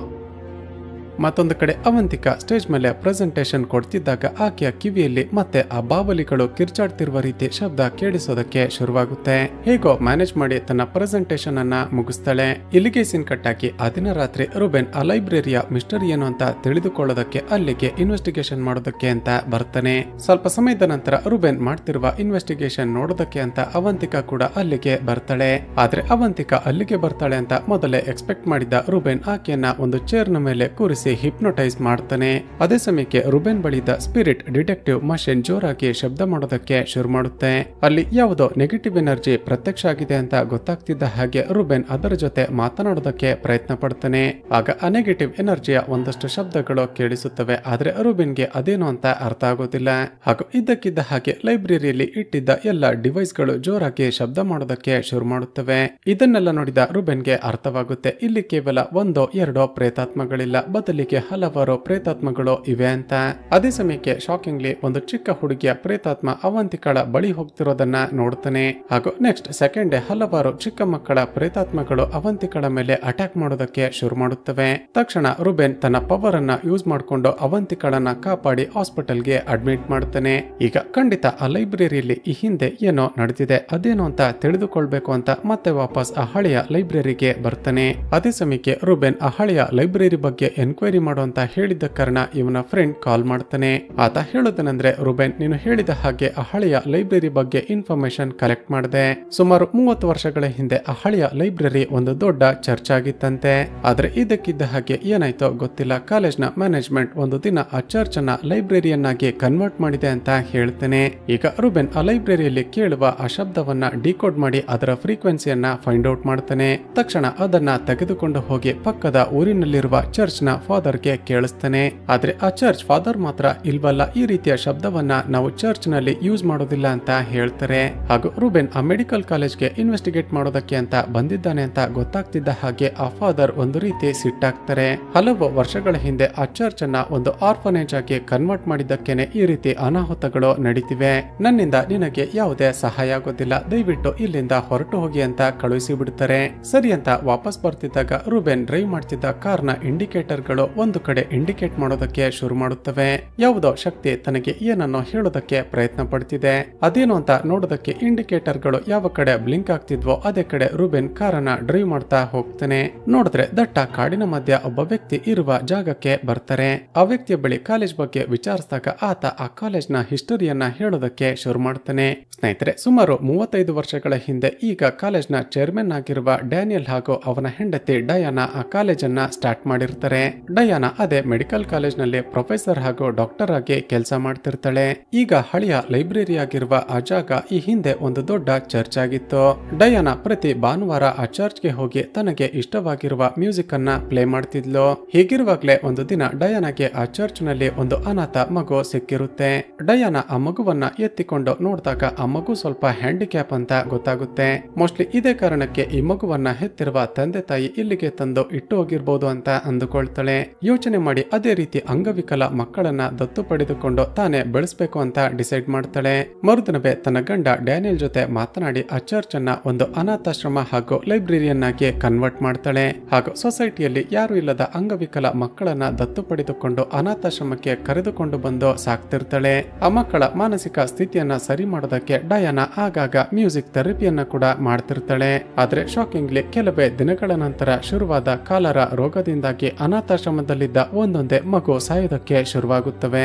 ಮತ್ತೊಂದು ಕಡೆ ಅವಂತಿಕಾ ಸ್ಟೇಜ್ ಮೇಲೆ ಪ್ರೆಸೆಂಟೇಶನ್ ಕೊಡ್ತಿದ್ದಾಗ ಆಕೆಯ ಕಿವಿಯಲ್ಲಿ ಮತ್ತೆ ಆ ಬಾವಲಿಗಳು ಕಿರ್ಚಾಡ್ತಿರುವ ರೀತಿ ಶಬ್ದ ಕೇಳಿಸೋದಕ್ಕೆ ಶುರುವಾಗುತ್ತೆ. ಹೇಗೋ ಮ್ಯಾನೇಜ್ ಮಾಡಿ ತನ್ನ ಪ್ರೆಸೆಂಟೇಶನ್ ಅನ್ನ ಮುಗಿಸ್ತಾಳೆ. ಇಲ್ಲಿಗೆ ಸೀನ್ ಕಟ್ ಆಗಿ ಆ ದಿನ ರಾತ್ರಿ ರುಬೆನ್ ಆ ಲೈಬ್ರರಿಯ ಮಿಸ್ಟರಿ ಏನು ಅಂತ ತಿಳಿದುಕೊಳ್ಳೋದಕ್ಕೆ ಅಲ್ಲಿಗೆ ಇನ್ವೆಸ್ಟಿಗೇಷನ್ ಮಾಡೋದಕ್ಕೆ ಅಂತ ಬರ್ತಾನೆ. ಸ್ವಲ್ಪ ಸಮಯದ ನಂತರ ರುಬೆನ್ ಮಾಡ್ತಿರುವ ಇನ್ವೆಸ್ಟಿಗೇಷನ್ ನೋಡೋದಕ್ಕೆ ಅಂತ ಅವಂತಿಕಾ ಕೂಡ ಅಲ್ಲಿಗೆ ಬರ್ತಾಳೆ. ಆದ್ರೆ ಅವಂತಿಕಾ ಅಲ್ಲಿಗೆ ಬರ್ತಾಳೆ ಅಂತ ಮೊದಲೇ ಎಕ್ಸ್ಪೆಕ್ಟ್ ಮಾಡಿದ ರುಬೆನ್ ಆಕೆಯನ್ನ ಒಂದು ಚೇರ್ ನ ಮೇಲೆ ಕೂರಿಸಿ ಹಿಪ್ನೋಟೈಸ್ ಮಾಡ್ತಾನೆ. ಅದೇ ಸಮಯಕ್ಕೆ ರುಬೆನ್ ಬಳಿದ ಸ್ಪಿರಿಟ್ ಡಿಟೆಕ್ಟಿವ್ ಮಷಿನ್ ಜೋರಾಗಿ ಶಬ್ದ ಮಾಡೋದಕ್ಕೆ ಶುರು ಮಾಡುತ್ತೆ. ಅಲ್ಲಿ ಯಾವುದೋ ನೆಗೆಟಿವ್ ಎನರ್ಜಿ ಪ್ರತ್ಯಕ್ಷ ಆಗಿದೆ ಅಂತ ಗೊತ್ತಾಗ್ತಿದ್ದ ಹಾಗೆ ರುಬೆನ್ ಅದರ ಜೊತೆ ಮಾತನಾಡೋದಕ್ಕೆ ಪ್ರಯತ್ನ ಪಡ್ತಾನೆ. ಆಗ ಆ ನೆಗೆಟಿವ್ ಎನರ್ಜಿಯ ಒಂದಷ್ಟು ಶಬ್ದಗಳು ಕೇಳಿಸುತ್ತವೆ. ಆದ್ರೆ ರುಬೆನ್ಗೆ ಅದೇನು ಅಂತ ಅರ್ಥ ಆಗೋದಿಲ್ಲ. ಹಾಗೂ ಇದ್ದಕ್ಕಿದ್ದ ಹಾಗೆ ಲೈಬ್ರರಿಯಲ್ಲಿ ಇಟ್ಟಿದ್ದ ಎಲ್ಲ ಡಿವೈಸ್ ಗಳು ಜೋರಾಗಿ ಶಬ್ದ ಮಾಡೋದಕ್ಕೆ ಶುರು ಮಾಡುತ್ತವೆ. ಇದನ್ನೆಲ್ಲ ನೋಡಿದ ರುಬೆನ್ಗೆ ಅರ್ಥವಾಗುತ್ತೆ, ಇಲ್ಲಿ ಕೇವಲ ಒಂದೋ ಎರಡೋ ಪ್ರೇತಾತ್ಮಗಳಿಲ್ಲ, ಬದಲಿಗೆ ಬದಲಿಗೆ ಹಲವಾರು ಪ್ರೇತಾತ್ಮಗಳು ಇವೆ ಅಂತ. ಅದೇ ಸಮಯಕ್ಕೆ ಶಾಕಿಂಗ್ಲಿ ಒಂದು ಚಿಕ್ಕ ಹುಡುಗಿಯ ಪ್ರೇತಾತ್ಮ ಅವಂತಿಕಳ ಬಳಿ ಹೋಗ್ತಿರೋದನ್ನ ನೋಡ್ತಾನೆ. ಹಾಗೂ ನೆಕ್ಸ್ಟ್ ಸೆಕೆಂಡ್ ಡೇ ಹಲವಾರು ಚಿಕ್ಕ ಮಕ್ಕಳ ಪ್ರೇತಾತ್ಮಗಳು ಅವಂತಿಕಳ ಮೇಲೆ ಅಟ್ಯಾಕ್ ಮಾಡೋದಕ್ಕೆ ಶುರು ಮಾಡುತ್ತವೆ. ತಕ್ಷಣ ರುಬೆನ್ ತನ್ನ ಪವರ್ ಅನ್ನ ಯೂಸ್ ಮಾಡಿಕೊಂಡು ಅವಂತಿಕಳನ್ನ ಕಾಪಾಡಿ ಹಾಸ್ಪಿಟಲ್ಗೆ ಅಡ್ಮಿಟ್ ಮಾಡ್ತಾನೆ. ಈಗ ಖಂಡಿತ ಆ ಲೈಬ್ರರಿಯಲ್ಲಿ ಈ ಹಿಂದೆ ಏನೋ ನಡೆದಿದೆ, ಅದೇನೋ ಅಂತ ತಿಳಿದುಕೊಳ್ಬೇಕು ಅಂತ ಮತ್ತೆ ವಾಪಸ್ ಆ ಹಳೆಯ ಲೈಬ್ರರಿಗೆ ಬರ್ತಾನೆ. ಅದೇ ಸಮಯಕ್ಕೆ ರುಬೆನ್ ಆ ಹಳೆಯ ಲೈಬ್ರರಿ ಬಗ್ಗೆ ಎನ್ಕ್ವೈರಿ ಮಾಡುವಂತ ಹೇಳಿದ ಕಾರಣ ಇವನ ಫ್ರೆಂಡ್ ಕಾಲ್ ಮಾಡ್ತಾನೆ. ಆತ ಹೇಳೋದನಂದ್ರೆ, ರುಬೆನ್ ನೀನು ಹೇಳಿದ ಹಾಗೆ ಆ ಹಳೆಯ ಲೈಬ್ರರಿ ಬಗ್ಗೆ ಇನ್ಫಾರ್ಮೇಶನ್ ಕಲೆಕ್ಟ್ ಮಾಡಿದೆ. ಸುಮಾರು 30 ವರ್ಷಗಳ ಹಿಂದೆ ಆ ಹಳೆಯ ಲೈಬ್ರರಿ ಒಂದು ದೊಡ್ಡ ಚರ್ಚ್ ಆಗಿತ್ತಂತೆ. ಆದ್ರೆ ಇದಕ್ಕಿದ್ದ ಹಾಗೆ ಏನಾಯ್ತೋ ಗೊತ್ತಿಲ್ಲ, ಕಾಲೇಜ್ನ ಮ್ಯಾನೇಜ್ಮೆಂಟ್ ಒಂದು ದಿನ ಆ ಚರ್ಚ್ ಅನ್ನ ಲೈಬ್ರರಿಯನ್ನಾಗಿ ಕನ್ವರ್ಟ್ ಮಾಡಿದೆ ಅಂತ ಹೇಳ್ತೇನೆ. ಈಗ ರುಬೆನ್ ಆ ಲೈಬ್ರರಿಯಲ್ಲಿ ಕೇಳುವ ಆ ಶಬ್ದವನ್ನ ಡಿಕೋಡ್ ಮಾಡಿ ಅದರ ಫ್ರೀಕ್ವೆನ್ಸಿಯನ್ನ ಫೈಂಡ್ ಔಟ್ ಮಾಡ್ತಾನೆ. ತಕ್ಷಣ ಅದನ್ನ ತೆಗೆದುಕೊಂಡು ಹೋಗಿ ಪಕ್ಕದ ಊರಿನಲ್ಲಿರುವ ಚರ್ಚ್ ನ ಫಾದರ್ ಗೆ ಕೇಳಿಸ್ತಾನೆ. ಆದ್ರೆ ಆ ಚರ್ಚ್ ಫಾದರ್ ಮಾತ್ರ ಇಲ್ವಲ್ಲ, ಈ ರೀತಿಯ ಶಬ್ದವನ್ನ ನಾವು ಚರ್ಚ್ ನಲ್ಲಿ ಯೂಸ್ ಮಾಡೋದಿಲ್ಲ ಅಂತ ಹೇಳ್ತಾರೆ. ಹಾಗೂ ರುಬೆನ್ ಆ ಮೆಡಿಕಲ್ ಕಾಲೇಜ್ಗೆ ಇನ್ವೆಸ್ಟಿಗೇಟ್ ಮಾಡೋದಕ್ಕೆ ಅಂತ ಬಂದಿದ್ದಾನೆ ಅಂತ ಗೊತ್ತಾಗ್ತಿದ್ದ ಹಾಗೆ ಆ ಫಾದರ್ ಒಂದು ರೀತಿ ಸಿಟ್ಟಾಗ್ತಾರೆ. ಹಲವು ವರ್ಷಗಳ ಹಿಂದೆ ಆ ಚರ್ಚ್ ಅನ್ನ ಒಂದು ಆರ್ಫನೇಜ್ ಆಗಿ ಕನ್ವರ್ಟ್ ಮಾಡಿದ್ದಕ್ಕೇನೆ ಈ ರೀತಿ ಅನಾಹುತಗಳು ನಡೀತಿವೆ. ನನ್ನಿಂದ ನಿನಗೆ ಯಾವುದೇ ಸಹಾಯ ಆಗೋದಿಲ್ಲ, ದಯವಿಟ್ಟು ಇಲ್ಲಿಂದ ಹೊರಟು ಹೋಗಿ ಅಂತ ಕಳುಹಿಸಿ ಬಿಡ್ತಾರೆ. ಸರಿ ಅಂತ ವಾಪಸ್ ಬರ್ತಿದ್ದಾಗ ರುಬೆನ್ ಡ್ರೈವ್ ಮಾಡ್ತಿದ್ದ ಕಾರ್ನ ಇಂಡಿಕೇಟರ್ ಗಳು ಒಂದು ಕಡೆ ಇಂಡಿಕೇಟ್ ಮಾಡೋದಕ್ಕೆ ಶುರು ಮಾಡುತ್ತವೆ. ಯಾವುದೋ ಶಕ್ತಿ ತನಗೆ ಏನನ್ನೋ ಹೇಳೋದಕ್ಕೆ ಪ್ರಯತ್ನ ಪಡ್ತಿದೆ. ಅದೇನು ಅಂತ ನೋಡೋದಕ್ಕೆ ಇಂಡಿಕೇಟರ್ ಗಳು ಯಾವ ಕಡೆ ಬ್ಲಿಂಕ್ ಆಗ್ತಿದ್ವೋ ಅದೇ ಕಡೆ ರುಬೆನ್ ಕಾರನ್ನ ಡ್ರೈವ್ ಮಾಡ್ತಾ ಹೋಗ್ತಾನೆ. ನೋಡಿದ್ರೆ ದಟ್ಟ ಕಾಡಿನ ಮಧ್ಯ ಒಬ್ಬ ವ್ಯಕ್ತಿ ಇರುವ ಜಾಗಕ್ಕೆ ಬರ್ತಾರೆ. ಆ ವ್ಯಕ್ತಿಯ ಬಳಿ ಕಾಲೇಜ್ ಬಗ್ಗೆ ವಿಚಾರಿಸಿದಾಗ ಆತ ಆ ಕಾಲೇಜ್ನ ಹಿಸ್ಟರಿಯನ್ನ ಹೇಳೋದಕ್ಕೆ ಶುರು ಮಾಡ್ತಾನೆ. ಸ್ನೇಹಿತರೆ, ಸುಮಾರು 35 ವರ್ಷಗಳ ಹಿಂದೆ ಈಗ ಕಾಲೇಜ್ನ ಚೇರ್ಮನ್ ಆಗಿರುವ ಡ್ಯಾನಿಯಲ್ ಹಾಗೂ ಅವನ ಹೆಂಡತಿ ಡಯಾನಾ ಆ ಕಾಲೇಜನ್ನ ಸ್ಟಾರ್ಟ್ ಮಾಡಿರ್ತಾರೆ. ಡಯಾನಾ ಅದೇ ಮೆಡಿಕಲ್ ಕಾಲೇಜ್ ನಲ್ಲಿ ಪ್ರೊಫೆಸರ್ ಹಾಗೂ ಡಾಕ್ಟರ್ ಆಗಿ ಕೆಲಸ ಮಾಡ್ತಿರ್ತಾಳೆ. ಈಗ ಹಳೆಯ ಲೈಬ್ರರಿ ಆಗಿರುವ ಆ ಜಾಗ ಈ ಹಿಂದೆ ಒಂದು ದೊಡ್ಡ ಚರ್ಚ್ ಆಗಿತ್ತು. ಡಯಾನಾ ಪ್ರತಿ ಭಾನುವಾರ ಆ ಚರ್ಚ್ಗೆ ಹೋಗಿ ತನಗೆ ಇಷ್ಟವಾಗಿರುವ ಮ್ಯೂಸಿಕ್ ಅನ್ನ ಪ್ಲೇ ಮಾಡ್ತಿದ್ಲು. ಹೀಗಿರುವಾಗ್ಲೇ ಒಂದು ದಿನ ಡಯಾನಾಗೆ ಆ ಚರ್ಚ್ ನಲ್ಲಿ ಒಂದು ಅನಾಥ ಮಗು ಸಿಕ್ಕಿರುತ್ತೆ. ಡಯಾನಾ ಆ ಮಗುವನ್ನ ಎತ್ತಿಕೊಂಡು ನೋಡಿದಾಗ ಆ ಮಗು ಸ್ವಲ್ಪ ಹ್ಯಾಂಡಿಕ್ಯಾಪ್ ಅಂತ ಗೊತ್ತಾಗುತ್ತೆ. ಮೋಸ್ಟ್ಲಿ ಇದೇ ಕಾರಣಕ್ಕೆ ಈ ಮಗುವನ್ನ ಹೆತ್ತಿರುವ ತಂದೆ ತಾಯಿ ಇಲ್ಲಿಗೆ ತಂದು ಇಟ್ಟು ಹೋಗಿರ್ಬೋದು ಅಂತ ಅಂದುಕೊಳ್ತಾಳೆ. ಯೋಚನೆ ಮಾಡಿ ಅದೇ ರೀತಿ ಅಂಗವಿಕಲ ಮಕ್ಕಳನ್ನ ದತ್ತು ಪಡೆದುಕೊಂಡು ತಾನೇ ಬೆಳೆಸಬೇಕು ಅಂತ ಡಿಸೈಡ್ ಮಾಡ್ತಾಳೆ. ಮರುದಿನವೇ ತನ್ನ ಗಂಡ ಡ್ಯಾನಿಯಲ್ ಜೊತೆ ಮಾತನಾಡಿ ಆ ಚರ್ಚ್ ಅನ್ನ ಒಂದು ಅನಾಥಾಶ್ರಮ ಹಾಗೂ ಲೈಬ್ರರಿಯನ್ನಾಗಿ ಕನ್ವರ್ಟ್ ಮಾಡ್ತಾಳೆ. ಹಾಗೂ ಸೊಸೈಟಿಯಲ್ಲಿ ಯಾರು ಇಲ್ಲದ ಅಂಗವಿಕಲ ಮಕ್ಕಳನ್ನ ದತ್ತು ಪಡೆದುಕೊಂಡು ಅನಾಥಾಶ್ರಮಕ್ಕೆ ಕರೆದುಕೊಂಡು ಬಂದು ಸಾಕ್ತಿರ್ತಾಳೆ. ಆ ಮಕ್ಕಳ ಮಾನಸಿಕ ಸ್ಥಿತಿಯನ್ನ ಸರಿ ಮಾಡೋದಕ್ಕೆ ಡಯಾನಾ ಆಗಾಗ ಮ್ಯೂಸಿಕ್ ಥೆರಪಿಯನ್ನ ಕೂಡ ಮಾಡ್ತಿರ್ತಾಳೆ. ಆದ್ರೆ ಶಾಕಿಂಗ್ಲಿ ಕೆಲವೇ ದಿನಗಳ ನಂತರ ಶುರುವಾದ ಕಾಲರ ರೋಗದಿಂದಾಗಿ ಅನಾಥಾಶ್ರಮದಲ್ಲಿದ್ದ ಒಂದೊಂದೇ ಮಗು ಸಾಯೋದಕ್ಕೆ ಶುರುವಾಗುತ್ತವೆ.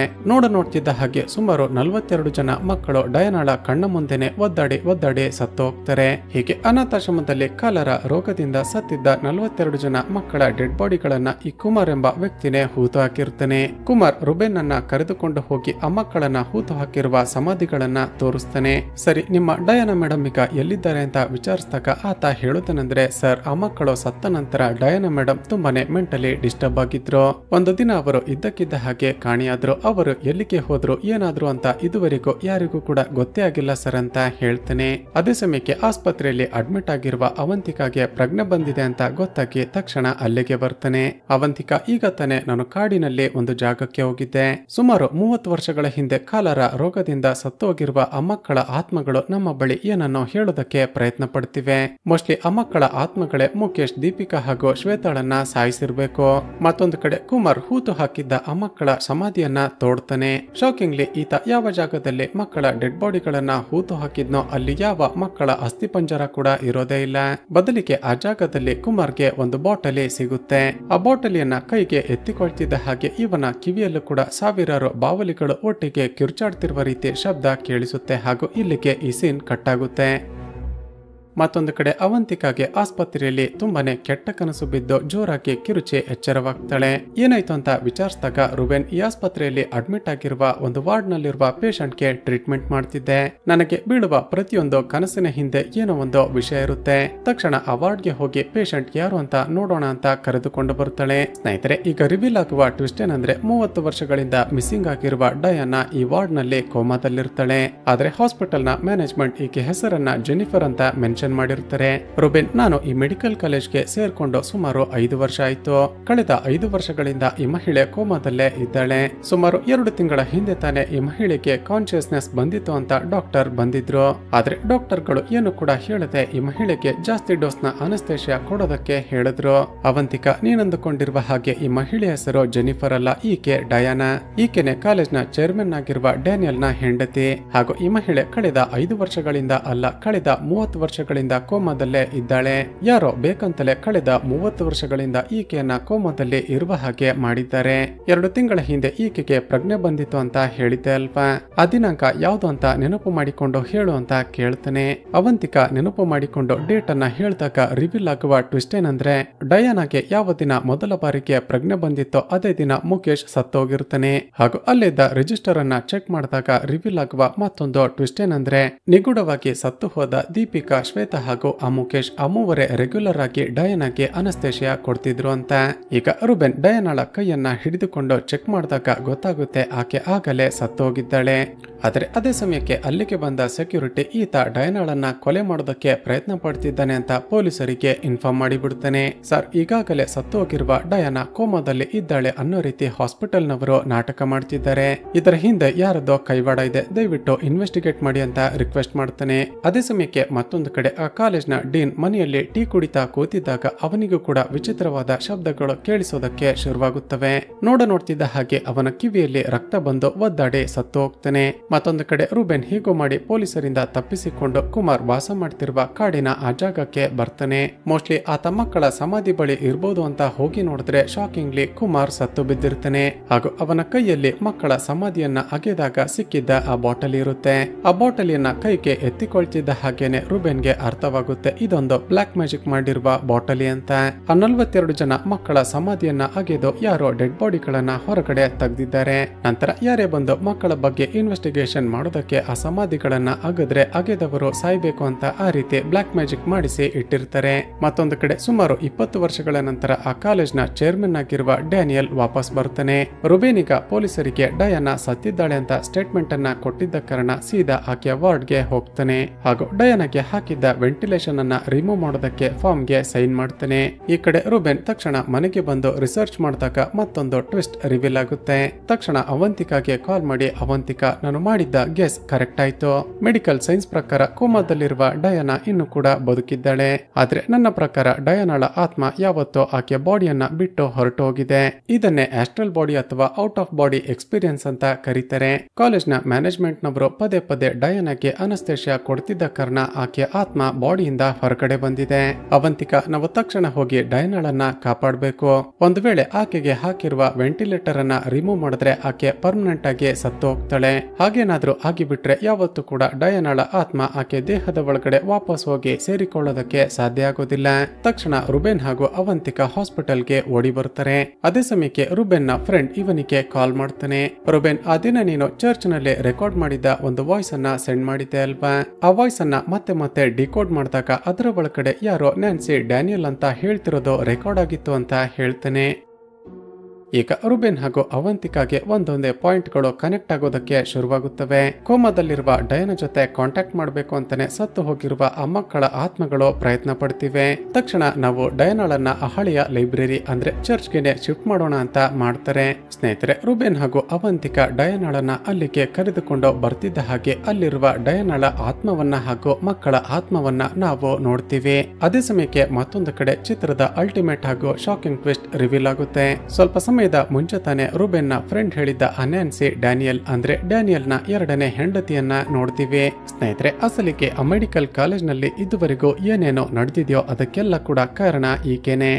ನೋಡ್ತಿದ್ದ ಹಾಗೆ ಸುಮಾರು 42 ಜನ ಮಕ್ಕಳು ಡಯಾನಾಳ ಕಣ್ಣ ಮುಂದೆನೆ ಒದ್ದಾಡಿ ಸತ್ತು ಹೋಗ್ತಾರೆ. ಹೀಗೆ ಅನಾಥಾಶ್ರಮದಲ್ಲಿ ಕಾಲರ ರೋಗದಿಂದ ಸತ್ತಿದ್ದ 42 ಜನ ಮಕ್ಕಳ ಡೆಡ್ ಬಾಡಿಗಳನ್ನ ಈ ಕುಮಾರ್ ಎಂಬ ವ್ಯಕ್ತಿನೇ ಹೂತು ಹಾಕಿರ್ತಾನೆ. ಕುಮಾರ್ ರುಬೆನ್ ಅನ್ನ ಕರೆದುಕೊಂಡು ಹೋಗಿ ಆ ಮಕ್ಕಳನ್ನ ಹೂತು ಹಾಕಿರುವ ಸಮಾಧಿಗಳನ್ನ ತೋರಿಸ್ತಾನೆ. ಸರಿ, ನಿಮ್ಮ ಡಯಾನಾ ಮೇಡಮ್ ಈಗ ಎಲ್ಲಿದ್ದಾರೆ ಅಂತ ವಿಚಾರಿಸಿದಾಗ ಆತ ಹೇಳುತ್ತಾನಂದ್ರೆ, ಸರ್, ಆ ಮಕ್ಕಳು ಸತ್ತ ನಂತರ ಡಯಾನಾ ಮೇಡಮ್ ತುಂಬಾನೇ ಮೆಂಟಲಿ ಡಿಸ್ಟರ್ಬ್ ಆಗಿದ್ರು. ಒಂದು ದಿನ ಅವರು ಇದ್ದಕ್ಕಿದ್ದ ಹಾಗೆ ಕಾಣಿಯಾದ್ರು. ಅವರು ಎಲ್ಲಿಗೆ ಹೋದ್ರು ಏನಾದ್ರು ಅಂತ ಇದುವರೆಗೂ ಯಾರಿಗೂ ಕೂಡ ಗೊತ್ತೇ ಆಗಿಲ್ಲ ಸರ್ ಅಂತ ಹೇಳ್ತಾನೆ. ಅದೇ ಸಮಯಕ್ಕೆ ಆಸ್ಪತ್ರೆಯಲ್ಲಿ ಅಡ್ಮಿಟ್ ಆಗಿರುವ ಅವಂತಿಕಾಗೆ ಪ್ರಜ್ಞೆ ಬಂದಿದೆ ಅಂತ ಗೊತ್ತಾಗಿ ತಕ್ಷಣ ಅಲ್ಲಿಗೆ ಬರ್ತಾನೆ. ಅವಂತಿಕಾ, ಈಗ ತಾನೆ ನಾನು ಕಾಡಿನಲ್ಲಿ ಒಂದು ಜಾಗಕ್ಕೆ ಹೋಗಿದ್ದೆ. ಸುಮಾರು 30 ವರ್ಷಗಳ ಹಿಂದೆ ಕಾಲರ ರೋಗದಿಂದ ಸತ್ತು ಹೋಗಿರುವ ಆ ಮಕ್ಕಳ ಆತ್ಮಗಳು ನಮ್ಮ ಬಳಿ ಏನನ್ನೋ ಹೇಳೋದಕ್ಕೆ ಪ್ರಯತ್ನ ಪಡ್ತಿವೆ. ಮೋಸ್ಟ್ಲಿ ಆ ಮಕ್ಕಳ ಆತ್ಮಗಳೇ ಮುಖೇಶ್, ದೀಪಿಕಾ ಹಾಗೂ ಶ್ವೇತಾಳನ್ನ ಸಾಯಿಸಿರ್ಬೇಕು. ಮತ್ತೊಂದು ಕಡೆ ಕುಮಾರ್ ಹೂತು ಹಾಕಿದ್ದ ಆ ಮಕ್ಕಳ ಸಮಾಧಿಯನ್ನ ತೋಡ್ತಾನೆ. ಶಾಕಿಂಗ್ಲಿ ಈತ ಯಾವ ಜಾಗದಲ್ಲಿ ಮಕ್ಕಳ ಡೆಡ್ ಬಾಡಿಗಳನ್ನ ಹೂತು ಹಾಕಿದ್ನೋ ಅಲ್ಲಿ ಯಾವ ಮಕ್ಕಳ ಅಸ್ಥಿಪಂಜರ ಕೂಡ ಇರೋದೇ ಇಲ್ಲ. ಬದಲಿಗೆ ಆ ಜಾಗದಲ್ಲಿ ಕುಮಾರ್ಗೆ ಒಂದು ಬಾಟಲಿ ಸಿಗುತ್ತೆ. ಆ ಬಾಟಲಿಯನ್ನ ಕೈಗೆ ಎತ್ತಿಕೊಳ್ತಿದ್ದ ಹಾಗೆ ಇವನ ಕಿವಿಯಲ್ಲೂ ಕೂಡ ಸಾವಿರಾರು ಬಾವಲಿಗಳು ಒಟ್ಟಿಗೆ ಕಿರ್ಚಾಡ್ತಿರುವ ರೀತಿ ಶಬ್ದ ಕೇಳಿಸುತ್ತೆ. ಹಾಗೂ ಇಲ್ಲಿಗೆ ಈ ಸೀನ್ ಕಟ್ ಆಗುತ್ತೆ. ಮತ್ತೊಂದು ಕಡೆ ಅವಂತಿಕಾಗೆ ಆಸ್ಪತ್ರೆಯಲ್ಲಿ ತುಂಬಾನೇ ಕೆಟ್ಟ ಕನಸು ಬಿದ್ದು ಜೋರಾಗಿ ಕಿರುಚಿ ಎಚ್ಚರವಾಗ್ತಾಳೆ. ಏನಾಯ್ತು ಅಂತ ವಿಚಾರಿಸಿದಾಗ ರುಬೆನ್, ಈ ಆಸ್ಪತ್ರೆಯಲ್ಲಿ ಅಡ್ಮಿಟ್ ಆಗಿರುವ ಒಂದು ವಾರ್ಡ್ ನಲ್ಲಿರುವ ಪೇಷಂಟ್ಗೆ ಟ್ರೀಟ್ಮೆಂಟ್ ಮಾಡ್ತಿದ್ದೆ. ನನಗೆ ಬೀಳುವ ಪ್ರತಿಯೊಂದು ಕನಸಿನ ಹಿಂದೆ ಏನೋ ಒಂದು ವಿಷಯ ಇರುತ್ತೆ. ತಕ್ಷಣ ಆ ವಾರ್ಡ್ಗೆ ಹೋಗಿ ಪೇಷಂಟ್ ಯಾರು ಅಂತ ನೋಡೋಣ ಅಂತ ಕರೆದುಕೊಂಡು ಬರ್ತಾಳೆ. ಸ್ನೇಹಿತರೆ, ಈಗ ರಿವೀಲ್ ಆಗುವ ಟ್ವಿಸ್ಟ್ ಏನಂದ್ರೆ 30 ವರ್ಷಗಳಿಂದ ಮಿಸ್ಸಿಂಗ್ ಆಗಿರುವ ಡಯಾನಾ ಈ ವಾರ್ಡ್ ನಲ್ಲಿ ಕೋಮಾದಲ್ಲಿರ್ತಾಳೆ. ಆದ್ರೆ ಹಾಸ್ಪಿಟಲ್ ನ ಮ್ಯಾನೇಜ್ಮೆಂಟ್ ಈಕೆ ಹೆಸರನ್ನ ಜೆನಿಫರ್ ಅಂತ ಮೆನ್ಷನ್ ಮೆನ್ಷನ್ ಮಾಡಿರ್ತಾರೆ. ರುಬಿನ್, ನಾನು ಈ ಮೆಡಿಕಲ್ ಕಾಲೇಜ್ಗೆ ಸೇರ್ಕೊಂಡು ಸುಮಾರು 5 ವರ್ಷ ಆಯ್ತು. ಕಳೆದ 5 ವರ್ಷಗಳಿಂದ ಈ ಮಹಿಳೆ ಕೋಮಾದಲ್ಲೇ ಇದ್ದಾಳೆ. ಸುಮಾರು 2 ತಿಂಗಳ ಹಿಂದೆ ತಾನೇ ಈ ಮಹಿಳೆಗೆ ಕಾನ್ಶಿಯಸ್ನೆಸ್ ಬಂದಿತ್ತು ಅಂತ ಡಾಕ್ಟರ್ ಬಂದಿದ್ರು. ಆದ್ರೆ ಡಾಕ್ಟರ್ಗಳು ಏನು ಕೂಡ ಹೇಳದೆ ಈ ಮಹಿಳೆಗೆ ಜಾಸ್ತಿ ಡೋಸ್ ನ ಅನಸ್ತೇಷಿಯಾ ಕೊಡೋದಕ್ಕೆ ಹೇಳಿದ್ರು. ಅವಂತಿಕಾ, ನೀನಂದುಕೊಂಡಿರುವ ಹಾಗೆ ಈ ಮಹಿಳೆ ಹೆಸರು ಜೆನಿಫರ್ ಅಲ್ಲ, ಈಕೆ ಡಯಾನಾ. ಈಕೆನೆ ಕಾಲೇಜ್ನ ಚೇರ್ಮನ್ ಆಗಿರುವ ಡ್ಯಾನಿಯಲ್ ನ ಹೆಂಡತಿ. ಹಾಗೂ ಈ ಮಹಿಳೆ ಕಳೆದ 5 ವರ್ಷಗಳಿಂದ ಅಲ್ಲ, ಕಳೆದ 30 ವರ್ಷಗಳಿಂದ ಕೋಮಾದಲ್ಲೇ ಇದ್ದಾಳೆ. ಯಾರೋ ಬೇಕಂತಲೇ ಕಳೆದ 30 ವರ್ಷಗಳಿಂದ ಈಕೆಯನ್ನ ಕೋಮಾದಲ್ಲಿ ಇರುವ ಹಾಗೆ ಮಾಡಿದ್ದಾರೆ. 2 ತಿಂಗಳ ಹಿಂದೆ ಈಕೆಗೆ ಪ್ರಜ್ಞೆ ಬಂದಿತ್ತು ಅಂತ ಹೇಳಿದ್ದೆ ಅಲ್ವಾ? ಆ ದಿನಾಂಕ ಯಾವ್ದು ಅಂತ ನೆನಪು ಮಾಡಿಕೊಂಡು ಹೇಳು ಅಂತ ಕೇಳ್ತಾನೆ. ಅವಂತಿಕಾ ನೆನಪು ಮಾಡಿಕೊಂಡು ಡೇಟ್ ಅನ್ನ ಹೇಳಿದಾಗ ರಿವೀಲ್ ಆಗುವ ಟ್ವಿಸ್ಟ್ ಏನಂದ್ರೆ, ಡಯಾನಾಗೆ ಯಾವ ದಿನ ಮೊದಲ ಬಾರಿಗೆ ಪ್ರಜ್ಞೆ ಬಂದಿತ್ತೋ ಅದೇ ದಿನ ಮುಖೇಶ್ ಸತ್ತೋಗಿರ್ತಾನೆ. ಹಾಗೂ ಅಲ್ಲಿದ್ದ ರಿಜಿಸ್ಟರ್ ಅನ್ನ ಚೆಕ್ ಮಾಡಿದಾಗ ರಿವೀಲ್ ಆಗುವ ಮತ್ತೊಂದು ಟ್ವಿಸ್ಟ್ ಏನಂದ್ರೆ, ನಿಗೂಢವಾಗಿ ಸತ್ತು ಹೋದ ದೀಪಿಕಾ, ಶ್ವೇತಾ ಹಾಗೂ ಆ ಮುಖೇಶ್ ಆ ಮೂವರೇ ರೆಗ್ಯುಲರ್ ಆಗಿ ಡಯಾನಾಗೆ ಅನಸ್ತೇಷಿಯಾ ಕೊಡ್ತಿದ್ರು ಅಂತ. ಈಗ ರುಬೆನ್ ಡಯಾನಾಳ ಕೈಯನ್ನ ಹಿಡಿದುಕೊಂಡು ಚೆಕ್ ಮಾಡಿದಾಗ ಗೊತ್ತಾಗುತ್ತೆ ಆಕೆ ಆಗಲೇ ಸತ್ತೋಗಿದ್ದಾಳೆ. ಆದರೆ ಅದೇ ಸಮಯಕ್ಕೆ ಅಲ್ಲಿಗೆ ಬಂದ ಸೆಕ್ಯೂರಿಟಿ ಈತ ಡಯಾನಾಳನ್ನ ಕೊಲೆ ಮಾಡೋದಕ್ಕೆ ಪ್ರಯತ್ನ ಪಡ್ತಿದ್ದಾನೆ ಅಂತ ಪೊಲೀಸರಿಗೆ ಇನ್ಫಾರ್ಮ್ ಮಾಡಿಬಿಡ್ತಾನೆ. ಸರ್, ಈಗಾಗಲೇ ಸತ್ತು ಹೋಗಿರುವ ಡಯಾನಾ ಕೋಮಾದಲ್ಲಿ ಇದ್ದಾಳೆ ಅನ್ನೋ ರೀತಿ ಹಾಸ್ಪಿಟಲ್ ನವರು ನಾಟಕ ಮಾಡ್ತಿದ್ದಾರೆ. ಇದರ ಹಿಂದೆ ಯಾರದೋ ಕೈವಾಡ ಇದೆ, ದಯವಿಟ್ಟು ಇನ್ವೆಸ್ಟಿಗೇಟ್ ಮಾಡಿ ಅಂತ ರಿಕ್ವೆಸ್ಟ್ ಮಾಡ್ತಾನೆ. ಅದೇ ಸಮಯಕ್ಕೆ ಮತ್ತೊಂದು ಕಡೆ ಆ ಕಾಲೇಜ್ನ ಡೀನ್ ಮನೆಯಲ್ಲಿ ಟೀ ಕುಡಿತಾ ಕೂತಿದ್ದಾಗ ಅವನಿಗೂ ಕೂಡ ವಿಚಿತ್ರವಾದ ಶಬ್ದಗಳು ಕೇಳಿಸೋದಕ್ಕೆ ಶುರುವಾಗುತ್ತವೆ. ನೋಡ್ತಿದ್ದ ಹಾಗೆ ಅವನ ಕಿವಿಯಲ್ಲಿ ರಕ್ತ ಬಂದು ಒದ್ದಾಡಿ ಸತ್ತು ಹೋಗ್ತಾನೆ. ಮತ್ತೊಂದು ಕಡೆ ರುಬೆನ್ ಹೀಗೋ ಮಾಡಿ ಪೊಲೀಸರಿಂದ ತಪ್ಪಿಸಿಕೊಂಡು ಕುಮಾರ್ ವಾಸ ಮಾಡ್ತಿರುವ ಕಾಡಿನ ಆ ಜಾಗಕ್ಕೆ ಬರ್ತಾನೆ. ಮೋಸ್ಟ್ಲಿ ಆತ ಮಕ್ಕಳ ಸಮಾಧಿ ಬಳಿ ಇರ್ಬೋದು ಅಂತ ಹೋಗಿ ನೋಡಿದ್ರೆ ಶಾಕಿಂಗ್ಲಿ ಕುಮಾರ್ ಸತ್ತು ಬಿದ್ದಿರ್ತಾನೆ. ಹಾಗೂ ಅವನ ಕೈಯಲ್ಲಿ ಮಕ್ಕಳ ಸಮಾಧಿಯನ್ನ ಅಗೆದಾಗ ಸಿಕ್ಕಿದ್ದ ಆ ಬಾಟಲ್ ಇರುತ್ತೆ. ಆ ಬಾಟಲಿಯನ್ನ ಕೈಗೆ ಎತ್ತಿಕೊಳ್ತಿದ್ದ ಹಾಗೇನೆ ರುಬೆನ್ಗೆ ಅರ್ಥವಾಗುತ್ತೆ ಇದೊಂದು ಬ್ಲಾಕ್ ಮ್ಯಾಜಿಕ್ ಮಾಡಿರುವ ಬಾಟಲಿ ಅಂತ. ಆ 42 ಜನ ಮಕ್ಕಳ ಸಮಾಧಿಯನ್ನ ಅಗೆದು ಯಾರೋ ಡೆಡ್ ಬಾಡಿಗಳನ್ನ ಹೊರಗಡೆ ತೆಗೆದಿದ್ದಾರೆ. ನಂತರ ಯಾರೇ ಬಂದು ಮಕ್ಕಳ ಬಗ್ಗೆ ಇನ್ವೆಸ್ಟಿಗೇಷನ್ ಮಾಡೋದಕ್ಕೆ ಆ ಸಮಾಧಿಗಳನ್ನ ಅಗದ್ರೆ ಅಗೆದವರು ಸಾಯ್ಬೇಕು ಅಂತ ಆ ರೀತಿ ಬ್ಲಾಕ್ ಮ್ಯಾಜಿಕ್ ಮಾಡಿಸಿ ಇಟ್ಟಿರ್ತಾರೆ. ಮತ್ತೊಂದು ಕಡೆ ಸುಮಾರು 20 ವರ್ಷಗಳ ನಂತರ ಆ ಕಾಲೇಜ್ನ ಚೇರ್ಮನ್ ಆಗಿರುವ ಡ್ಯಾನಿಯಲ್ ವಾಪಸ್ ಬರ್ತಾನೆ. ರುಬೆನಿಗ ಪೊಲೀಸರಿಗೆ ಡಯಾನಾ ಸತ್ತಿದ್ದಾಳೆ ಅಂತ ಸ್ಟೇಟ್ಮೆಂಟ್ ಅನ್ನ ಕೊಟ್ಟಿದ್ದ ಕಾರಣ ಸೀದಾ ಆಕೆಯ ವಾರ್ಡ್ಗೆ ಹೋಗ್ತಾನೆ. ಹಾಗೂ ಡಯಾನಾಗೆ ಹಾಕಿದ್ದ ವೆಂಟಿಲೇಷನ್ ಅನ್ನ ರಿಮೂವ್ ಮಾಡೋದಕ್ಕೆ ಫಾರ್ಮ್ ಗೆ ಸೈನ್ ಮಾಡ್ತಾನೆ. ಈ ಕಡೆ ರುಬೆನ್ ತಕ್ಷಣ ಮನೆಗೆ ಬಂದು ರಿಸರ್ಚ್ ಮಾಡಿದಾಗ ಮತ್ತೊಂದು ಟ್ವಿಸ್ಟ್ ರಿವೀಲ್ ಆಗುತ್ತೆ. ತಕ್ಷಣ ಅವಂತಿಕಾಗೆ ಕಾಲ್ ಮಾಡಿ, ಅವಂತಿಕಾ, ನಾನು ಮಾಡಿದ್ದ ಗೆಸ್ ಕರೆಕ್ಟ್ ಆಯ್ತು. ಮೆಡಿಕಲ್ ಸೈನ್ಸ್ ಪ್ರಕಾರ ಕೋಮಾದಲ್ಲಿರುವ ಡಯಾನಾ ಇನ್ನು ಕೂಡ ಬದುಕಿದ್ದಾಳೆ. ಆದ್ರೆ ನನ್ನ ಪ್ರಕಾರ ಡಯಾನಾಳ ಆತ್ಮ ಯಾವತ್ತೋ ಆಕೆಯ ಬಾಡಿಯನ್ನ ಬಿಟ್ಟು ಹೊರಟು ಹೋಗಿದೆ. ಇದನ್ನೇ ಆಸ್ಟ್ರಲ್ ಬಾಡಿ ಅಥವಾ ಔಟ್ ಆಫ್ ಬಾಡಿ ಎಕ್ಸ್ಪೀರಿಯನ್ಸ್ ಅಂತ ಕರೀತಾರೆ. ಕಾಲೇಜ್ನ ಮ್ಯಾನೇಜ್ಮೆಂಟ್ ನವರು ಪದೇ ಪದೇ ಡಯಾನಾಗೆ ಅನಸ್ತೇಷಿಯಾ ಕೊಡ್ತಿದ್ದ ಕಾರಣ ಆಕೆಯ ಆತ್ಮ ಬಾಡಿಯಿಂದ ಹೊರಗಡೆ ಬಂದಿದೆ. ಅವಂತಿಕಾ, ನಾವು ತಕ್ಷಣ ಹೋಗಿ ಡಯಾನಾಳನ್ನ ಕಾಪಾಡಬೇಕು. ಒಂದು ವೇಳೆ ಆಕೆಗೆ ಹಾಕಿರುವ ವೆಂಟಿಲೇಟರ್ ಅನ್ನ ರಿಮೂವ್ ಮಾಡಿದ್ರೆ ಆಕೆ ಪರ್ಮನೆಂಟ್ ಆಗಿ ಸತ್ತು ಹೋಗ್ತಾಳೆ. ಹಾಗೇನಾದ್ರೂ ಆಗಿಬಿಟ್ರೆ ಯಾವತ್ತೂ ಕೂಡ ಡಯಾನಾಳ ಆತ್ಮ ಆಕೆ ದೇಹದ ಒಳಗಡೆ ವಾಪಸ್ ಹೋಗಿ ಸೇರಿಕೊಳ್ಳೋದಕ್ಕೆ ಸಾಧ್ಯ ಆಗೋದಿಲ್ಲ. ತಕ್ಷಣ ರುಬೆನ್ ಹಾಗೂ ಅವಂತಿಕಾ ಹಾಸ್ಪಿಟಲ್ಗೆ ಓಡಿ ಬರ್ತಾರೆ. ಅದೇ ಸಮಯಕ್ಕೆ ರುಬೆನ್ ನ ಫ್ರೆಂಡ್ ಇವನಿಗೆ ಕಾಲ್ ಮಾಡ್ತಾನೆ. ರುಬೆನ್, ಆ ದಿನ ನೀನು ಚರ್ಚ್ ನಲ್ಲಿ ರೆಕಾರ್ಡ್ ಮಾಡಿದ್ದ ಒಂದು ವಾಯ್ಸ್ ಅನ್ನ ಸೆಂಡ್ ಮಾಡಿದ್ದೆ ಅಲ್ವಾ? ಆ ವಾಯ್ಸ್ ಅನ್ನ ಮತ್ತೆ ಮತ್ತೆ ಡಿಕೋಡ್ ಮಾಡಿದಾಗ ಅದರ ಒಳಗಡೆ ಯಾರೋ ನ್ಯಾನ್ಸಿ ಡ್ಯಾನಿಯಲ್ ಅಂತ ಹೇಳ್ತಿರೋದು ರೆಕಾರ್ಡ್ ಆಗಿತ್ತು ಅಂತ ಹೇಳ್ತಾನೆ. ಈಗ ರುಬೆನ್ ಹಾಗೂ ಅವಂತಿಕಾಗೆ ಒಂದೊಂದೇ ಪಾಯಿಂಟ್ಗಳು ಕನೆಕ್ಟ್ ಆಗೋದಕ್ಕೆ ಶುರುವಾಗುತ್ತವೆ. ಕೋಮಾದಲ್ಲಿರುವ ಡಯಾನ ಜೊತೆ ಕಾಂಟ್ಯಾಕ್ಟ್ ಮಾಡಬೇಕು ಅಂತಾನೆ ಸತ್ತು ಹೋಗಿರುವ ಆ ಮಕ್ಕಳ ಆತ್ಮಗಳು ಪ್ರಯತ್ನ ಪಡ್ತಿವೆ. ತಕ್ಷಣ ನಾವು ಡಯಾನಾಳನ್ನ ಹಳೆಯ ಲೈಬ್ರರಿ ಅಂದ್ರೆ ಚರ್ಚ್ಗೆ ಶಿಫ್ಟ್ ಮಾಡೋಣ ಅಂತ ಮಾಡ್ತಾರೆ. ಸ್ನೇಹಿತರೆ, ರುಬೆನ್ ಹಾಗೂ ಅವಂತಿಕಾ ಡಯಾನಾಳನ್ನ ಅಲ್ಲಿಗೆ ಕರೆದುಕೊಂಡು ಬರ್ತಿದ್ದ ಹಾಗೆ ಅಲ್ಲಿರುವ ಡಯಾನಾಳ ಆತ್ಮವನ್ನ ಹಾಗೂ ಮಕ್ಕಳ ಆತ್ಮವನ್ನ ನಾವು ನೋಡ್ತೀವಿ. ಅದೇ ಸಮಯಕ್ಕೆ ಮತ್ತೊಂದು ಕಡೆ ಚಿತ್ರದ ಅಲ್ಟಿಮೇಟ್ ಹಾಗೂ ಶಾಕಿಂಗ್ ಟ್ವಿಸ್ಟ್ ರಿವೀಲ್ ಆಗುತ್ತೆ. ಸ್ವಲ್ಪ ಸಮಯದ ಮುಂಚೆ ತಾನೆ ರುಬೆನ್ ನ ಫ್ರೆಂಡ್ ಹೇಳಿದ್ದ ನ್ಯಾನ್ಸಿ ಡ್ಯಾನಿಯಲ್ ಅಂದ್ರೆ ಡ್ಯಾನಿಯಲ್ ನ 2ನೇ ಹೆಂಡತಿಯನ್ನ ನೋಡ್ತೀವಿ. ಸ್ನೇಹಿತರೆ, ಅಸಲಿಗೆ ಆ ಮೆಡಿಕಲ್ ಕಾಲೇಜ್ ನಲ್ಲಿ ಇದುವರೆಗೂ ಏನೇನೋ ನಡೆದಿದೆಯೋ ಅದಕ್ಕೆಲ್ಲ ಕೂಡ ಕಾರಣ ಈಕೆನೆ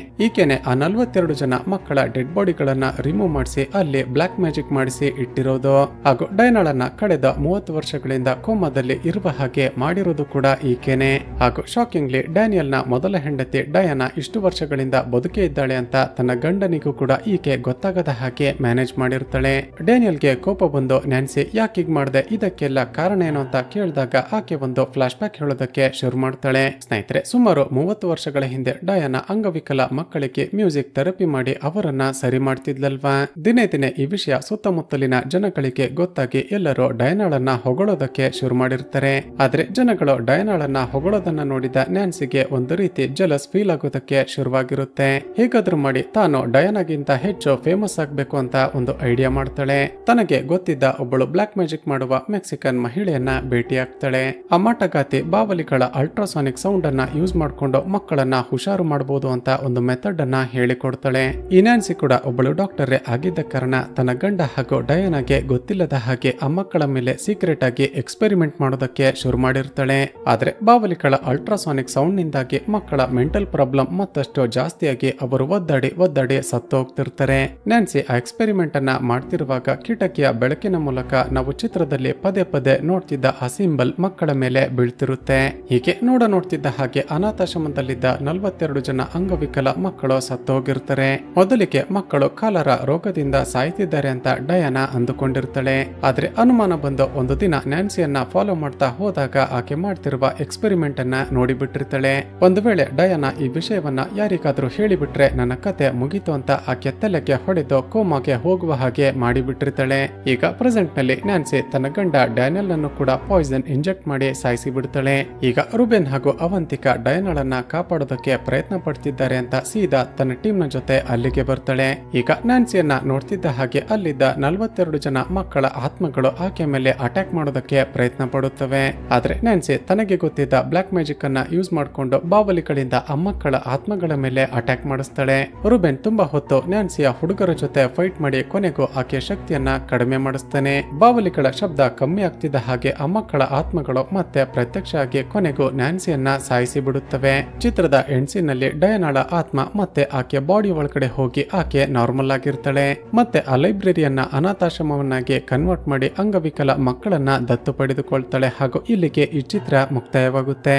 ಆ 42 ಜನ ಮಕ್ಕಳ ಡೆಡ್ ಬಾಡಿಗಳನ್ನ ರಿಮೂವ್ ಮಾಡಿಸಿ ಅಲ್ಲಿ ಬ್ಲಾಕ್ ಮ್ಯಾಜಿಕ್ ಮಾಡಿಸಿ ಇಟ್ಟಿರೋದು. ಹಾಗೂ ಡಯಾನಾಳನ್ನ ಕಳೆದ 30 ವರ್ಷಗಳಿಂದ ಕೋಮಾದಲ್ಲಿ ಇರುವ ಹಾಗೆ ಮಾಡಿರೋದು ಕೂಡ ಈಕೆನೆ. ಹಾಗೂ ಶಾಕಿಂಗ್ಲಿ ಡ್ಯಾನಿಯಲ್ ನ ಮೊದಲ ಹೆಂಡತಿ ಡಯಾನಾ ಇಷ್ಟು ವರ್ಷಗಳಿಂದ ಬದುಕೇ ಇದ್ದಾಳೆ ಅಂತ ತನ್ನ ಗಂಡನಿಗೂ ಕೂಡ ಈಕೆ ಗೊತ್ತಾಗದ ಹಾಗೆ ಮ್ಯಾನೇಜ್ ಮಾಡಿರ್ತಾಳೆ. ಡೇನಿಯಲ್ಗೆ ಕೋಪ ಬಂದು ನ್ಯಾನ್ಸಿ ಯಾಕೆ ಹೀಗ್ ಮಾಡ್ದೆ, ಇದಕ್ಕೆಲ್ಲ ಕಾರಣ ಏನು ಅಂತ ಕೇಳಿದಾಗ ಆಕೆ ಒಂದು ಫ್ಲಾಶ್ ಬ್ಯಾಕ್ ಹೇಳೋದಕ್ಕೆ ಶುರು ಮಾಡ್ತಾಳೆ. ಸ್ನೇಹಿತರೆ, ಸುಮಾರು 30 ವರ್ಷಗಳ ಹಿಂದೆ ಡಯಾನಾ ಅಂಗವಿಕಲ ಮಕ್ಕಳಿಗೆ ಮ್ಯೂಸಿಕ್ ಥೆರಪಿ ಮಾಡಿ ಅವರನ್ನ ಸರಿ ಮಾಡ್ತಿದ್ಲಲ್ವಾ. ದಿನೇ ದಿನೇ ಈ ವಿಷಯ ಸುತ್ತಮುತ್ತಲಿನ ಜನಗಳಿಗೆ ಗೊತ್ತಾಗಿ ಎಲ್ಲರೂ ಡಯಾನಾಳನ್ನ ಹೊಗಳೋದಕ್ಕೆ ಶುರು ಮಾಡಿರ್ತಾರೆ. ಆದ್ರೆ ಜನಗಳು ಡಯಾನಾಳನ್ನ ಹೊಗಳೋದನ್ನ ನೋಡಿದ ನ್ಯಾನ್ಸಿಗೆ ಒಂದು ರೀತಿ ಜಲಸ್ ಫೀಲ್ ಆಗೋದಕ್ಕೆ ಶುರುವಾಗಿರುತ್ತೆ. ಹೇಗಾದ್ರೂ ಮಾಡಿ ತಾನು ಡಯಾನಾಗಿಂತ ಹೆಚ್ಚು ಫೇಮಸ್ ಆಗ್ಬೇಕು ಅಂತ ಒಂದು ಐಡಿಯಾ ಮಾಡ್ತಾಳೆ. ತನಗೆ ಗೊತ್ತಿದ್ದ ಒಬ್ಬಳು ಬ್ಲಾಕ್ ಮ್ಯಾಜಿಕ್ ಮಾಡುವ ಮೆಕ್ಸಿಕನ್ ಮಹಿಳೆಯನ್ನ ಭೇಟಿ ಆಗ್ತಾಳೆ. ಆ ಮಾಟಗಾತಿ ಬಾವಲಿಗಳ ಅಲ್ಟ್ರಾಸಾನಿಕ್ ಸೌಂಡ್ ಅನ್ನ ಯೂಸ್ ಮಾಡ್ಕೊಂಡು ಮಕ್ಕಳನ್ನ ಹುಷಾರು ಮಾಡಬಹುದು ಅಂತ ಒಂದು ಮೆಥಡ್ ಅನ್ನ ಹೇಳಿಕೊಡ್ತಾಳೆ. ಈ ನ್ಯಾನ್ಸಿ ಕೂಡ ಒಬ್ಬಳು ಡಾಕ್ಟರೇ ಆಗಿದ್ದ ಕಾರಣ ತನ್ನ ಗಂಡ ಹಾಗೂ ಡಯಾನಾಗೆ ಗೊತ್ತಿಲ್ಲದ ಹಾಗೆ ಆ ಮಕ್ಕಳ ಮೇಲೆ ಸೀಕ್ರೆಟ್ ಆಗಿ ಎಕ್ಸ್ಪೆರಿಮೆಂಟ್ ಮಾಡೋದಕ್ಕೆ ಶುರು ಮಾಡಿರ್ತಾಳೆ. ಆದ್ರೆ ಬಾವಲಿಗಳ ಅಲ್ಟ್ರಾಸಾನಿಕ್ ಸೌಂಡ್ ನಿಂದಾಗಿ ಮಕ್ಕಳ ಮೆಂಟಲ್ ಪ್ರಾಬ್ಲಮ್ ಮತ್ತಷ್ಟು ಜಾಸ್ತಿಯಾಗಿ ಅವರು ಒದ್ದಾಡಿ ಸತ್ತು ಹೋಗ್ತಿರ್ತಾರೆ. ನ್ಯಾನ್ಸಿ ಆ ಎಕ್ಸ್ಪೆರಿಮೆಂಟ್ ಅನ್ನ ಮಾಡ್ತಿರುವಾಗ ಕಿಟಕಿಯ ಬೆಳಕಿನ ಮೂಲಕ ನಾವು ಚಿತ್ರದಲ್ಲಿ ಪದೇ ಪದೇ ನೋಡ್ತಿದ್ದ ಆ ಸಿಂಬಲ್ ಮಕ್ಕಳ ಮೇಲೆ ಬೀಳ್ತಿರುತ್ತೆ. ಹೀಗೆ ನೋಡ್ತಿದ್ದ ಹಾಗೆ ಅನಾಥಾಶ್ರಮದಲ್ಲಿದ್ದ 42 ಜನ ಅಂಗವಿಕಲ ಮಕ್ಕಳು ಸತ್ತು ಹೋಗಿರ್ತಾರೆ. ಮೊದಲಿಗೆ ಮಕ್ಕಳು ಕಾಲರ ರೋಗದಿಂದ ಸಾಯ್ತಿದ್ದಾರೆ ಅಂತ ಡಯಾನಾ ಅಂದುಕೊಂಡಿರ್ತಾಳೆ. ಆದ್ರೆ ಅನುಮಾನ ಬಂದು ಒಂದು ದಿನ ನ್ಯಾನ್ಸಿಯನ್ನ ಫಾಲೋ ಮಾಡ್ತಾ ಹೋದಾಗ ಆಕೆ ಮಾಡ್ತಿರುವ ಎಕ್ಸ್ಪೆರಿಮೆಂಟ್ ಅನ್ನ ನೋಡಿಬಿಟ್ಟಿರ್ತಾಳೆ. ಒಂದು ವೇಳೆ ಡಯಾನಾ ಈ ವಿಷಯವನ್ನ ಯಾರಿಗಾದ್ರೂ ಹೇಳಿಬಿಟ್ರೆ ನನ್ನ ಕತೆ ಮುಗೀತು ಅಂತ ಆಕೆ ತಲೆಗೆ ಹೊಡೆದು ಕೋಮಾಗೆ ಹೋಗುವ ಹಾಗೆ ಮಾಡಿಬಿಟ್ಟಿರ್ತಾಳೆ. ಈಗ ಪ್ರೆಸೆಂಟ್ ನಲ್ಲಿ ನ್ಯಾನ್ಸಿ ತನ್ನ ಗಂಡ ಡ್ಯಾನಿಯಲ್ ಅನ್ನು ಕೂಡ ಪಾಯ್ಸನ್ ಇಂಜೆಕ್ಟ್ ಮಾಡಿ ಸಾಯಿಸಿ ಬಿಡ್ತಾಳೆ. ಈಗ ರುಬೆನ್ ಹಾಗೂ ಅವಂತಿಕಾ ಡಯಾನಾಳನ್ನ ಕಾಪಾಡೋದಕ್ಕೆ ಪ್ರಯತ್ನ ಪಡ್ತಿದ್ದಾರೆ ಅಂತ ಸೀದಾ ತನ್ನ ಟೀಮ್ ನ ಜೊತೆ ಅಲ್ಲಿಗೆ ಬರ್ತಾಳೆ. ಈಗ ನ್ಯಾನ್ಸಿಯನ್ನ ನೋಡ್ತಿದ್ದ ಹಾಗೆ ಅಲ್ಲಿದ್ದ 42 ಜನ ಮಕ್ಕಳ ಆತ್ಮಗಳು ಆಕೆ ಮೇಲೆ ಅಟ್ಯಾಕ್ ಮಾಡೋದಕ್ಕೆ ಪ್ರಯತ್ನ ಪಡುತ್ತವೆ. ಆದ್ರೆ ನ್ಯಾನ್ಸಿ ತನಗೆ ಗೊತ್ತಿದ್ದ ಬ್ಲಾಕ್ ಮ್ಯಾಜಿಕ್ ಅನ್ನ ಯೂಸ್ ಮಾಡ್ಕೊಂಡು ಬಾವಲಿಗಳಿಂದ ಆ ಮಕ್ಕಳ ಆತ್ಮಗಳ ಮೇಲೆ ಅಟ್ಯಾಕ್ ಮಾಡಿಸ್ತಾಳೆ. ರುಬೆನ್ ತುಂಬಾ ಹೊತ್ತು ನ್ಯಾನ್ಸಿಯ ಹುಡುಗರ ಜೊತೆ ಫೈಟ್ ಮಾಡಿ ಕೊನೆಗೂ ಆಕೆ ಶಕ್ತಿಯನ್ನ ಕಡಿಮೆ ಮಾಡಿಸ್ತಾನೆ. ಬಾವಲಿಗಳ ಶಬ್ದ ಕಮ್ಮಿ ಆಗ್ತಿದ್ದ ಹಾಗೆ ಆ ಮಕ್ಕಳ ಆತ್ಮಗಳು ಮತ್ತೆ ಪ್ರತ್ಯಕ್ಷ ಆಗಿ ಕೊನೆಗೂ ನ್ಯಾನ್ಸಿಯನ್ನ ಸಾಯಿಸಿ ಬಿಡುತ್ತವೆ. ಚಿತ್ರದ ಎಂಡ್ಸಿನಲ್ಲಿ ಡಯಾನಾಳ ಆತ್ಮ ಮತ್ತೆ ಆಕೆ ಬಾಡಿ ಒಳಗಡೆ ಹೋಗಿ ಆಕೆ ನಾರ್ಮಲ್ ಆಗಿರ್ತಾಳೆ. ಮತ್ತೆ ಆ ಲೈಬ್ರರಿಯನ್ನ ಅನಾಥಾಶ್ರಮವನ್ನಾಗಿ ಕನ್ವರ್ಟ್ ಮಾಡಿ ಅಂಗವಿಕಲ ಮಕ್ಕಳನ್ನ ದತ್ತು ಪಡೆದುಕೊಳ್ತಾಳೆ. ಹಾಗೂ ಇಲ್ಲಿಗೆ ಈ ಚಿತ್ರ ಮುಕ್ತಾಯವಾಗುತ್ತೆ.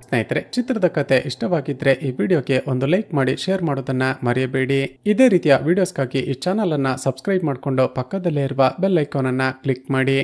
ಸ್ನೇಹಿತರೆ, ಚಿತ್ರದ ಕತೆ ಇಷ್ಟವಾಗಿದ್ರೆ ಈ ವಿಡಿಯೋಗೆ ಒಂದು ಲೈಕ್ ಮಾಡಿ ಶೇರ್ ಮಾಡೋದನ್ನ ಮರೆಯಬೇಡಿ. ಇದೇ ರೀತಿಯ ವಿಡಿಯೋಸ್ಗಾಗಿ ಈ ಚಾನಲ್ ಅನ್ನ ಸಬ್ಸ್ಕ್ರೈಬ್ ಮಾಡಿಕೊಂಡು ಪಕ್ಕದಲ್ಲೇ ಇರುವ ಬೆಲ್ ಐಕಾನ್ ಅನ್ನ ಕ್ಲಿಕ್ ಮಾಡಿ.